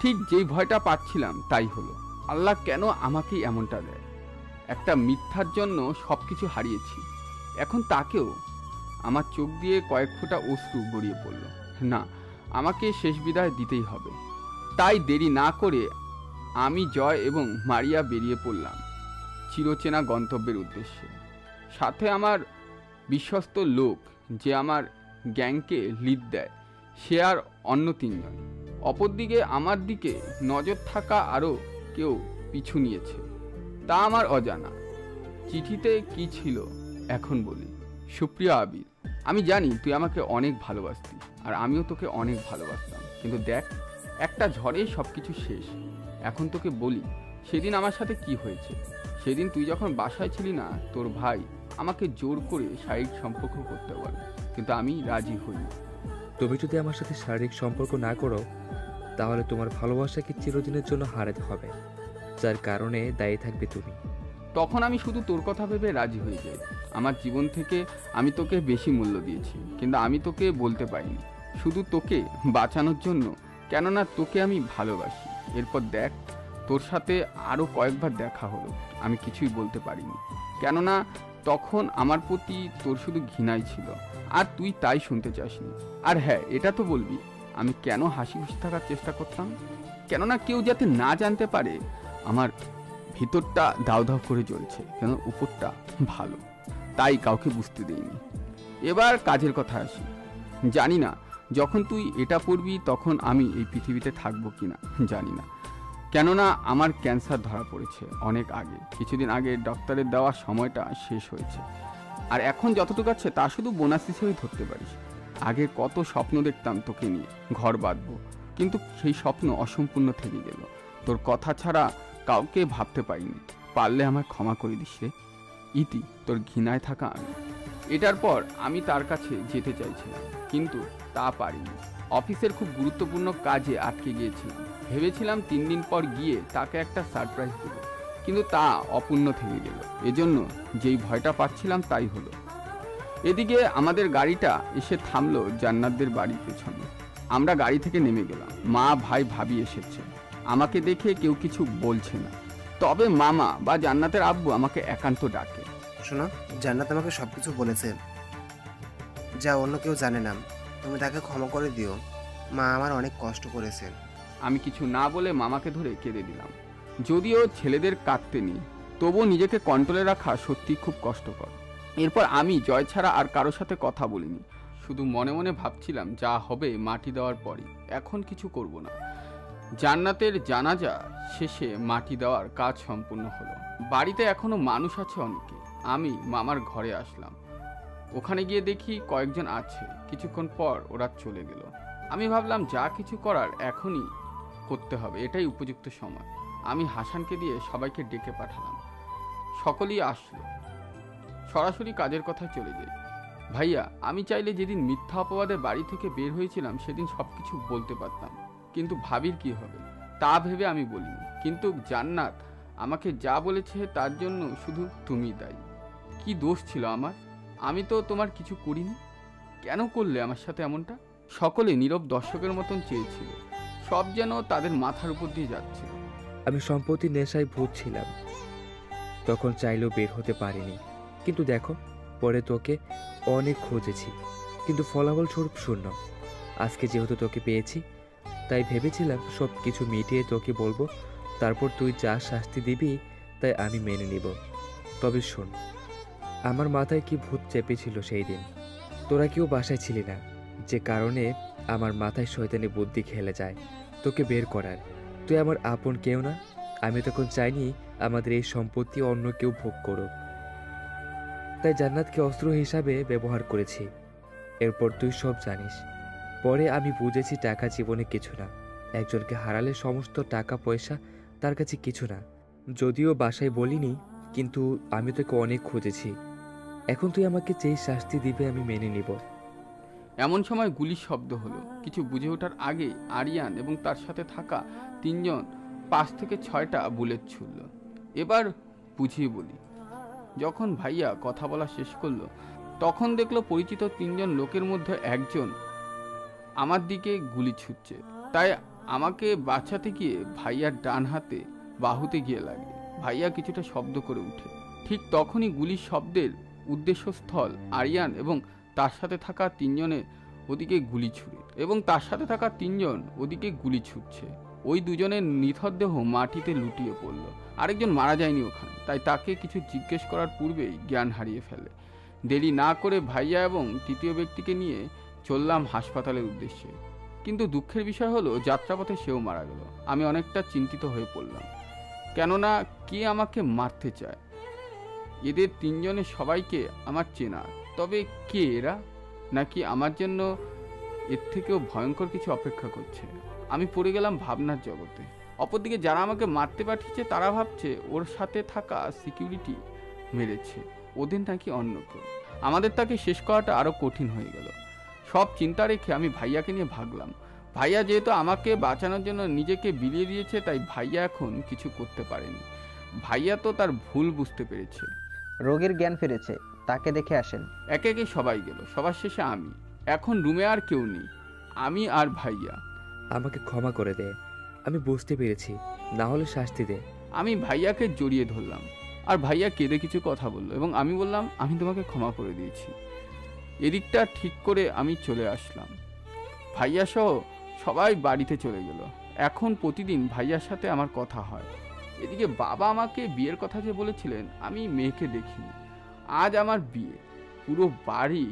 ঠিক যেই ভয়টা পাচ্ছিলাম তাই হলো। আল্লাহ কেন আমাকে এমনটা দেয়? একটা মিথ্যার জন্য সবকিছু হারিয়েছি, এখন তাকেও। আমার চোখ দিয়ে কয়েক ফোঁটা অশ্রু গড়িয়ে পড়ল। না, আমাকে শেষ বিদায় দিতেই হবে। তাই দেরি না করে আমি, জয় এবং মারিয়া বেরিয়ে পড়লাম চিরচেনা গন্তব্যের উদ্দেশ্যে। সাথে আমার বিশ্বস্ত লোক, যে আমার গ্যাংকে লিড দেয়, সে আর অন্য 3 জন। অপরদিকে আমার দিকে নজর থাকা আরও কেউ পিছু নিয়েছে, তা আমার অজানা। চিঠিতে কি ছিল এখন বলি। সুপ্রিয়া আবির, আমি জানি তুই আমাকে অনেক ভালোবাসতি, আর আমিও তোকে অনেক ভালোবাসতাম। কিন্তু দেখ, একটা ঝড়েই সব কিছু শেষ। এখন তোকে বলি সেদিন আমার সাথে কি হয়েছে। সেদিন তুই যখন বাসায় ছিলি না, তোর ভাই আমাকে জোর করে শারীরিক সম্পর্ক করতে বলে, কিন্তু আমি রাজি হই। তুমি যদি আমার সাথে শারীরিক সম্পর্ক না করো, তাহলে তোমার ভালোবাসাকে চিরদিনের জন্য হারাতে হবে, যার কারণে দায়ী থাকবে তুমি। তখন আমি শুধু তোর কথা ভেবে রাজি হয়ে যাই। আমার জীবন থেকে আমি তোকে বেশি মূল্য দিয়েছি, কিন্তু আমি তোকে বলতে পারিনি, শুধু তোকে বাঁচানোর জন্য, কেননা তোকে আমি ভালোবাসি। এরপর দেখ, তোর সাথে আরও কয়েকবার দেখা হলো, আমি কিছুই বলতে পারিনি, কেননা তখন আমার প্রতি তোর শুধু ঘৃণাই ছিল, আর তুই তাই শুনতে চাসনি। আর হ্যাঁ, এটা তো বলবি আমি কেন হাসি খুশি থাকার চেষ্টা করতাম, কেননা কেউ যাতে না জানতে পারে আমার ভিতরটা দাউ দাউ করে জ্বলছে, কেন উপরটা ভালো, তাই কাউকে বুঝতে দেইনি। এবার কাজের কথা আসি। জানি না যখন তুই এটা পড়বি তখন আমি এই পৃথিবীতে থাকবো কিনা, জানি না, কেননা আমার ক্যান্সার ধরা পড়েছে অনেক আগে। কিছুদিন আগে ডক্টরের দেওয়া সময়টা শেষ হয়েছে, আর এখন যতটুকু আছে তা শুধু বোনাস হিসেবেই ধরতে পারিস। আগে কত স্বপ্ন দেখতাম তোকে নিয়ে ঘর বাঁধবো, কিন্তু সেই স্বপ্ন অসম্পূর্ণ থেকে গেল। তোর কথা ছাড়া কাউকে ভাবতে পারিনি, পারলে আমার ক্ষমা করে দিস রে। ইতি, তোর ঘৃণায় থাকা আমি। এটার পর আমি তার কাছে যেতে চাইছিলাম, কিন্তু তা পারিনি। অফিসের খুব গুরুত্বপূর্ণ কাজে আটকে গিয়েছিলাম। ভেবেছিলাম 3 দিন পর গিয়ে তাকে একটা সারপ্রাইজ দেব, কিন্তু তা অপূর্ণ থেকে গেল। এজন্য যেই ভয়টা পাচ্ছিলাম তাই হলো। এদিকে আমাদের গাড়িটা এসে থামলো জান্নাতদের বাড়ির পেছনে। আমরা গাড়ি থেকে নেমে গেলাম। মা, ভাই, ভাবি এসেছে। আমাকে দেখে কেউ কিছু বলছে না, তবে মামা বা জান্নাতের আব্বু আমাকে একান্ত ডাকে। শোনো, জান্নাত আমাকে সবকিছু বলেছে, যা অন্য কেউ জানে না। তুমি তাকে ক্ষমা করে দিও। মা আমার অনেক কষ্ট করেছেন। আমি কিছু না বলে মামাকে ধরে কেঁদে দিলাম। যদিও ছেলেদের কাঁদতে নেই, তবুও নিজেকে কন্ট্রোলে রাখা সত্যি খুব কষ্টকর। এরপর আমি জয় ছাড়া আর কারোর সাথে কথা বলিনি। শুধু মনে মনে ভাবছিলাম যা হবে মাটি দেওয়ার পরই, এখন কিছু করব না। জান্নাতের জানাজা শেষে মাটি দেওয়ার কাজ সম্পূর্ণ হলো। বাড়িতে এখনো মানুষ আছে অনেকে। আমি মামার ঘরে আসলাম। ওখানে গিয়ে দেখি কয়েকজন আছে। কিছুক্ষণ পর ওরা চলে গেল। আমি ভাবলাম যা কিছু করার এখনই করতে হবে, এটাই উপযুক্ত সময়। আমি হাসানকে দিয়ে সবাইকে ডেকে পাঠালাম। সকলেই আসলো। সরাসরি কাজের কথায় চলে যাই। ভাইয়া, আমি চাইলে যেদিন মিথ্যা অপবাদে বাড়ি থেকে বের হয়েছিলাম সেদিন সব কিছু বলতে পারতাম, কিন্তু ভাবির কি হবে তা ভেবে আমি বলিনি। কিন্তু জান্নাত আমাকে যা বলেছে তার জন্য শুধু তুমি দায়ী। কি দোষ ছিল আমার? আমি তো তোমার কিছু করিনি। কেন করলে আমার সাথে এমনটা? সকলে নীরব দর্শকের মতন চেয়েছিল। সব যেন তাদের মাথার উপর দিয়ে যাচ্ছিল। আমি সম্পত্তির নেশায় ভূত ছিলাম, তখন চাইলেও বের হতে পারিনি। কিন্তু দেখো, পরে তোকে অনেক খুঁজেছি, কিন্তু ফলাফল স্বরূপ শূন্য। আজকে যেহেতু তোকে পেয়েছি, তাই ভেবেছিলাম সব কিছু মিটিয়ে তোকে বলবো, তারপর তুই যা শাস্তি দিবি তাই আমি মেনে নিব। তবে শোন, আমার মাথায় কি ভূত চেপেছিল সেই দিন। তোরা কেউ বাসায় ছিলি না, যে কারণে আমার মাথায় শয়তানি বুদ্ধি খেলে যায় তোকে বের করার। তুই আমার আপন কেউ না। আমি তখন চাইনি আমাদের এই সম্পত্তি অন্য কেউ ভোগ করুক, তাই জান্নাতকে অস্ত্র হিসাবে ব্যবহার করেছি। এরপর তুই সব জানিস। পরে আমি বুঝেছি টাকা জীবনে কিছু না। একজনকে হারালে সমস্ত টাকা পয়সা তার কাছে কিছু না। যদিও বাসায় বলিনি, কিন্তু আমি তোকে অনেক খুঁজেছি। এখন তুই আমাকে যেই শাস্তি দিবে আমি মেনে নিব। এমন সময় গুলির শব্দ হলো। কিছু বুঝে ওঠার আগে আরিয়ান এবং তার সাথে থাকা 3 জন 5 থেকে 6টা বুলেট ছুড়ল। এবার বুঝিয়ে বলি। যখন ভাইয়া কথা বলা শেষ করলো, তখন দেখলো পরিচিত 3 জন লোকের মধ্যে একজন আমার দিকে গুলি ছুটছে। তাই আমাকে বাঁচাতে গিয়ে ভাইয়ার ডান হাতে বাহুতে গিয়ে লাগে। ভাইয়া কিছুটা শব্দ করে উঠে। ঠিক তখনই গুলির শব্দের উদ্দেশ্যস্থল আরিয়ান এবং তার সাথে থাকা 3 জনের ওদিকে গুলি ছুটছে। ওই দুজনের নিথর দেহ মাটিতে লুটিয়ে পড়ল। আরেকজন মারা যায়নি ওখানে, তাই তাকে কিছু জিজ্ঞেস করার পূর্বেই জ্ঞান হারিয়ে ফেলে। দেরি না করে ভাইয়া এবং তৃতীয় ব্যক্তিকে নিয়ে চললাম হাসপাতালের উদ্দেশ্যে। কিন্তু দুঃখের বিষয় হলো যাত্রাপথে সেও মারা গেল। আমি অনেকটা চিন্তিত হয়ে পড়লাম, কেননা কে আমাকে মারতে চায়। এদের 3 জনের সবাইকে আমার চেনা, তবে কে এরা? নাকি আমার জন্য এর থেকেও ভয়ঙ্কর কিছু অপেক্ষা করছে? আমি পড়ে গেলাম ভাবনার জগতে। অপরদিকে যারা আমাকে মারতে পাঠিয়েছে তারা ভাবছে ওর সাথে থাকা সিকিউরিটি মেরেছে, ওদের নাকি অন্য কেউ। আমাদের তাকে শেষ করাটা আরও কঠিন হয়ে গেল। সব চিন্তা রেখে আমি ভাইয়াকে নিয়ে ভাগলাম। ভাইয়া যেহেতু আমাকে বাঁচানোর জন্য নিজেকে বিলিয়ে দিয়েছে, তাই ভাইয়া এখন কিছু করতে পারেনি। ভাইয়া তো তার ভুল বুঝতে পেরেছে। রোগীর জ্ঞান ফিরেছে, তাকে দেখে আসেন। একে একে সবাই গেল। সবার শেষে আমি। এখন রুমে আর কেউ নেই, আমি আর ভাইয়া। আমাকে ক্ষমা করে দে, আমি বুঝতে পেরেছি, না হলে শাস্তি দে। আমি ভাইয়াকে জড়িয়ে ধরলাম, আর ভাইয়া কেঁদে কিছু কথা বললো এবং আমি বললাম আমি তোমাকে ক্ষমা করে দিয়েছি। এদিকটা ঠিক করে আমি চলে আসলাম। ভাইয়া সহ সবাই বাড়িতে চলে গেল। এখন প্রতিদিন ভাইয়ার সাথে আমার কথা হয়। এদিকে বাবা আমাকে বিয়ের কথা যে বলেছিলেন, আমি মেয়েকে দেখিনি। আজ আমার বিয়ে। পুরো বাড়ি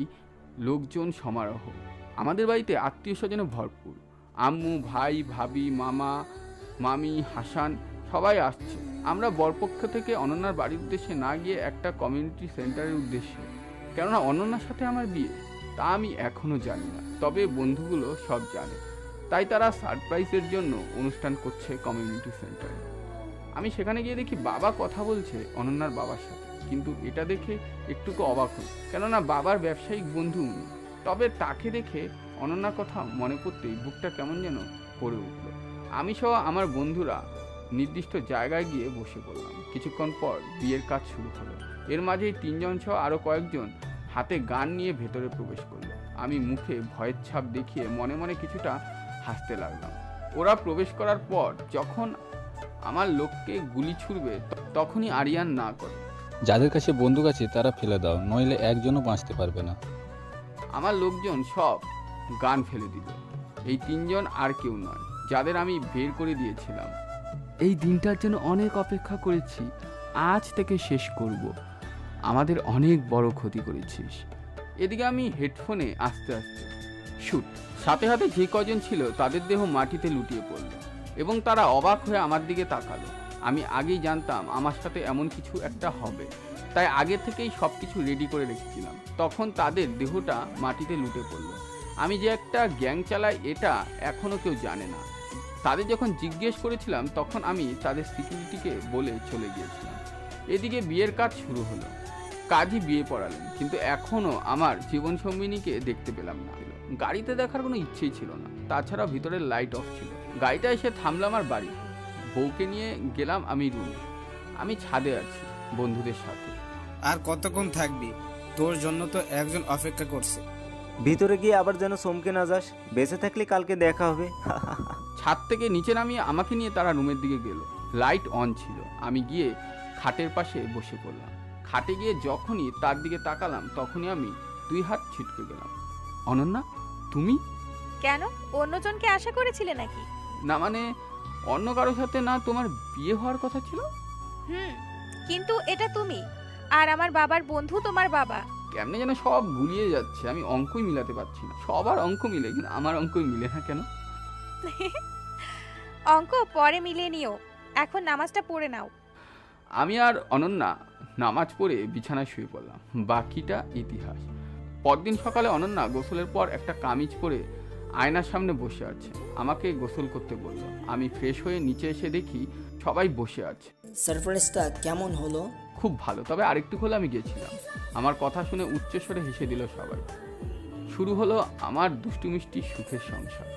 লোকজন সমারোহ। আমাদের বাড়িতে আত্মীয় স্বজনে ভরপুর। আম্মু, ভাই, ভাবি, মামা, মামি, হাসান সবাই আসছে। আমরা বরপক্ষ থেকে অনন্যার বাড়ির উদ্দেশ্যে না গিয়ে একটা কমিউনিটি সেন্টারের উদ্দেশ্যে। কেননা অনন্যার সাথে আমার বিয়ে, তা আমি এখনও জানি না, তবে বন্ধুগুলো সব জানে। তাই তারা সারপ্রাইজের জন্য অনুষ্ঠান করছে কমিউনিটি সেন্টারে। আমি সেখানে গিয়ে দেখি বাবা কথা বলছে অনন্যার বাবার সাথে। কিন্তু এটা দেখে একটুকু অবাক হই, কেননা বাবার ব্যবসায়িক বন্ধু উনি। তবে তাকে দেখে অনন্যার কথা মনে পড়তেই বুকটা কেমন যেন করে উঠল। আমি সহ আমার বন্ধুরা নির্দিষ্ট জায়গায় গিয়ে বসে পড়লাম। কিছুক্ষণ পর বিয়ের কাজ শুরু হলো। এর মাঝেই 3 জন সহ আরও কয়েকজন হাতে গান নিয়ে ভেতরে প্রবেশ করলো। আমি মুখে ভয়ের ছাপ দেখিয়ে মনে মনে কিছুটা হাসতে লাগলাম। ওরা প্রবেশ করার পর যখন আমার লোককে গুলি ছুড়বে, তখনই আরিয়ান না করে, যাদের কাছে বন্দুক আছে তারা ফেলে দাও, নইলে একজনও বাঁচতে পারবে না। আমার লোকজন সব গান ফেলে দিল। এই 3 জন আর কেউ নয়, যাদের আমি বের করে দিয়েছিলাম। এই দিনটার জন্য অনেক অপেক্ষা করেছি, আজ থেকে শেষ করব। আমাদের অনেক বড় ক্ষতি করেছিস। এদিকে আমি হেডফোনে আস্তে আস্তে শুট, সাথে সাথে যে কজন ছিল তাদের দেহ মাটিতে লুটিয়ে পড়ল এবং তারা অবাক হয়ে আমার দিকে তাকালো। আমি আগেই জানতাম আমার সাথে এমন কিছু একটা হবে, তাই আগে থেকেই সব কিছু রেডি করে রেখেছিলাম। তখন তাদের দেহটা মাটিতে লুটে পড়ল। আমি যে একটা গ্যাং চালাই এটা এখনও কেউ জানে না। তাদের যখন জিজ্ঞেস করেছিলাম তখন আমি তাদের সিকিউরিটিকে বলে চলে গিয়েছিলাম। এদিকে বিয়ের কাজ শুরু হলো। কাজী বিয়ে পড়ালেন, কিন্তু এখনও আমার জীবনসঙ্গিনীকে দেখতে পেলাম না। গাড়িতে দেখার কোনো ইচ্ছেই ছিল না, তাছাড়া ভিতরের লাইট অফ ছিল। গাড়িটা এসে থামলো আমার বাড়ি। বউকে নিয়ে গেলাম আমি রুমে। আমি ছাদে আছি বন্ধুদের সাথে। আর কতক্ষণ থাকবি? তোর জন্য তো একজন অপেক্ষা করছে। ভিতরে গিয়ে আবার যেন চমকে না যাস, বেঁচে থাকলে কালকে দেখা হবে। ছাদ থেকে নিচে নামিয়ে আমাকে নিয়ে তারা রুমের দিকে গেল। লাইট অন ছিল। আমি গিয়ে খাটের পাশে বসে পড়লাম। খাটে গিয়ে যখনই তার দিকে তাকালাম তখনই আমি 2 হাত ছিটকে গেলাম। অনন্যা, তুমি? কেন, অন্যজনকে আশা করেছিলে নাকি? না মানে অন্য কারোর সাথে না, তোমার বিয়ে হওয়ার কথা ছিল। কিন্তু এটা তুমি, আর আমার বাবার বন্ধু তোমার বাবা। কেমনে যেন সব গুলিয়ে যাচ্ছে, আমি অঙ্কই মিলাতে পারছি না। সবার অঙ্ক মিলে, কিন্তু আমার অঙ্কই মিলে না কেন? অঙ্ক পরে মিলিয়ে নিও, এখন নামাজটা পড়ে নাও। আমি আর অনন্যা নামাজ পড়ে বিছানায় শুয়ে পড়লাম। বাকিটা ইতিহাস। পরদিন সকালে অনন্যা গোসলের পর একটা কামিজ পরে আয়নার সামনে বসে আছে। আমাকে গোসল করতে বলল। আমি ফ্রেশ হয়ে নিচে এসে দেখি সবাই বসে আছে। সারপ্রাইজটা কেমন হলো? খুব ভালো, তবে আরেকটু হলে আমি গেছিলাম। আমার কথা শুনে উচ্চস্বরে হেসে দিল সবাই। শুরু হলো আমার দুষ্টু মিষ্টি সুখের সংসার।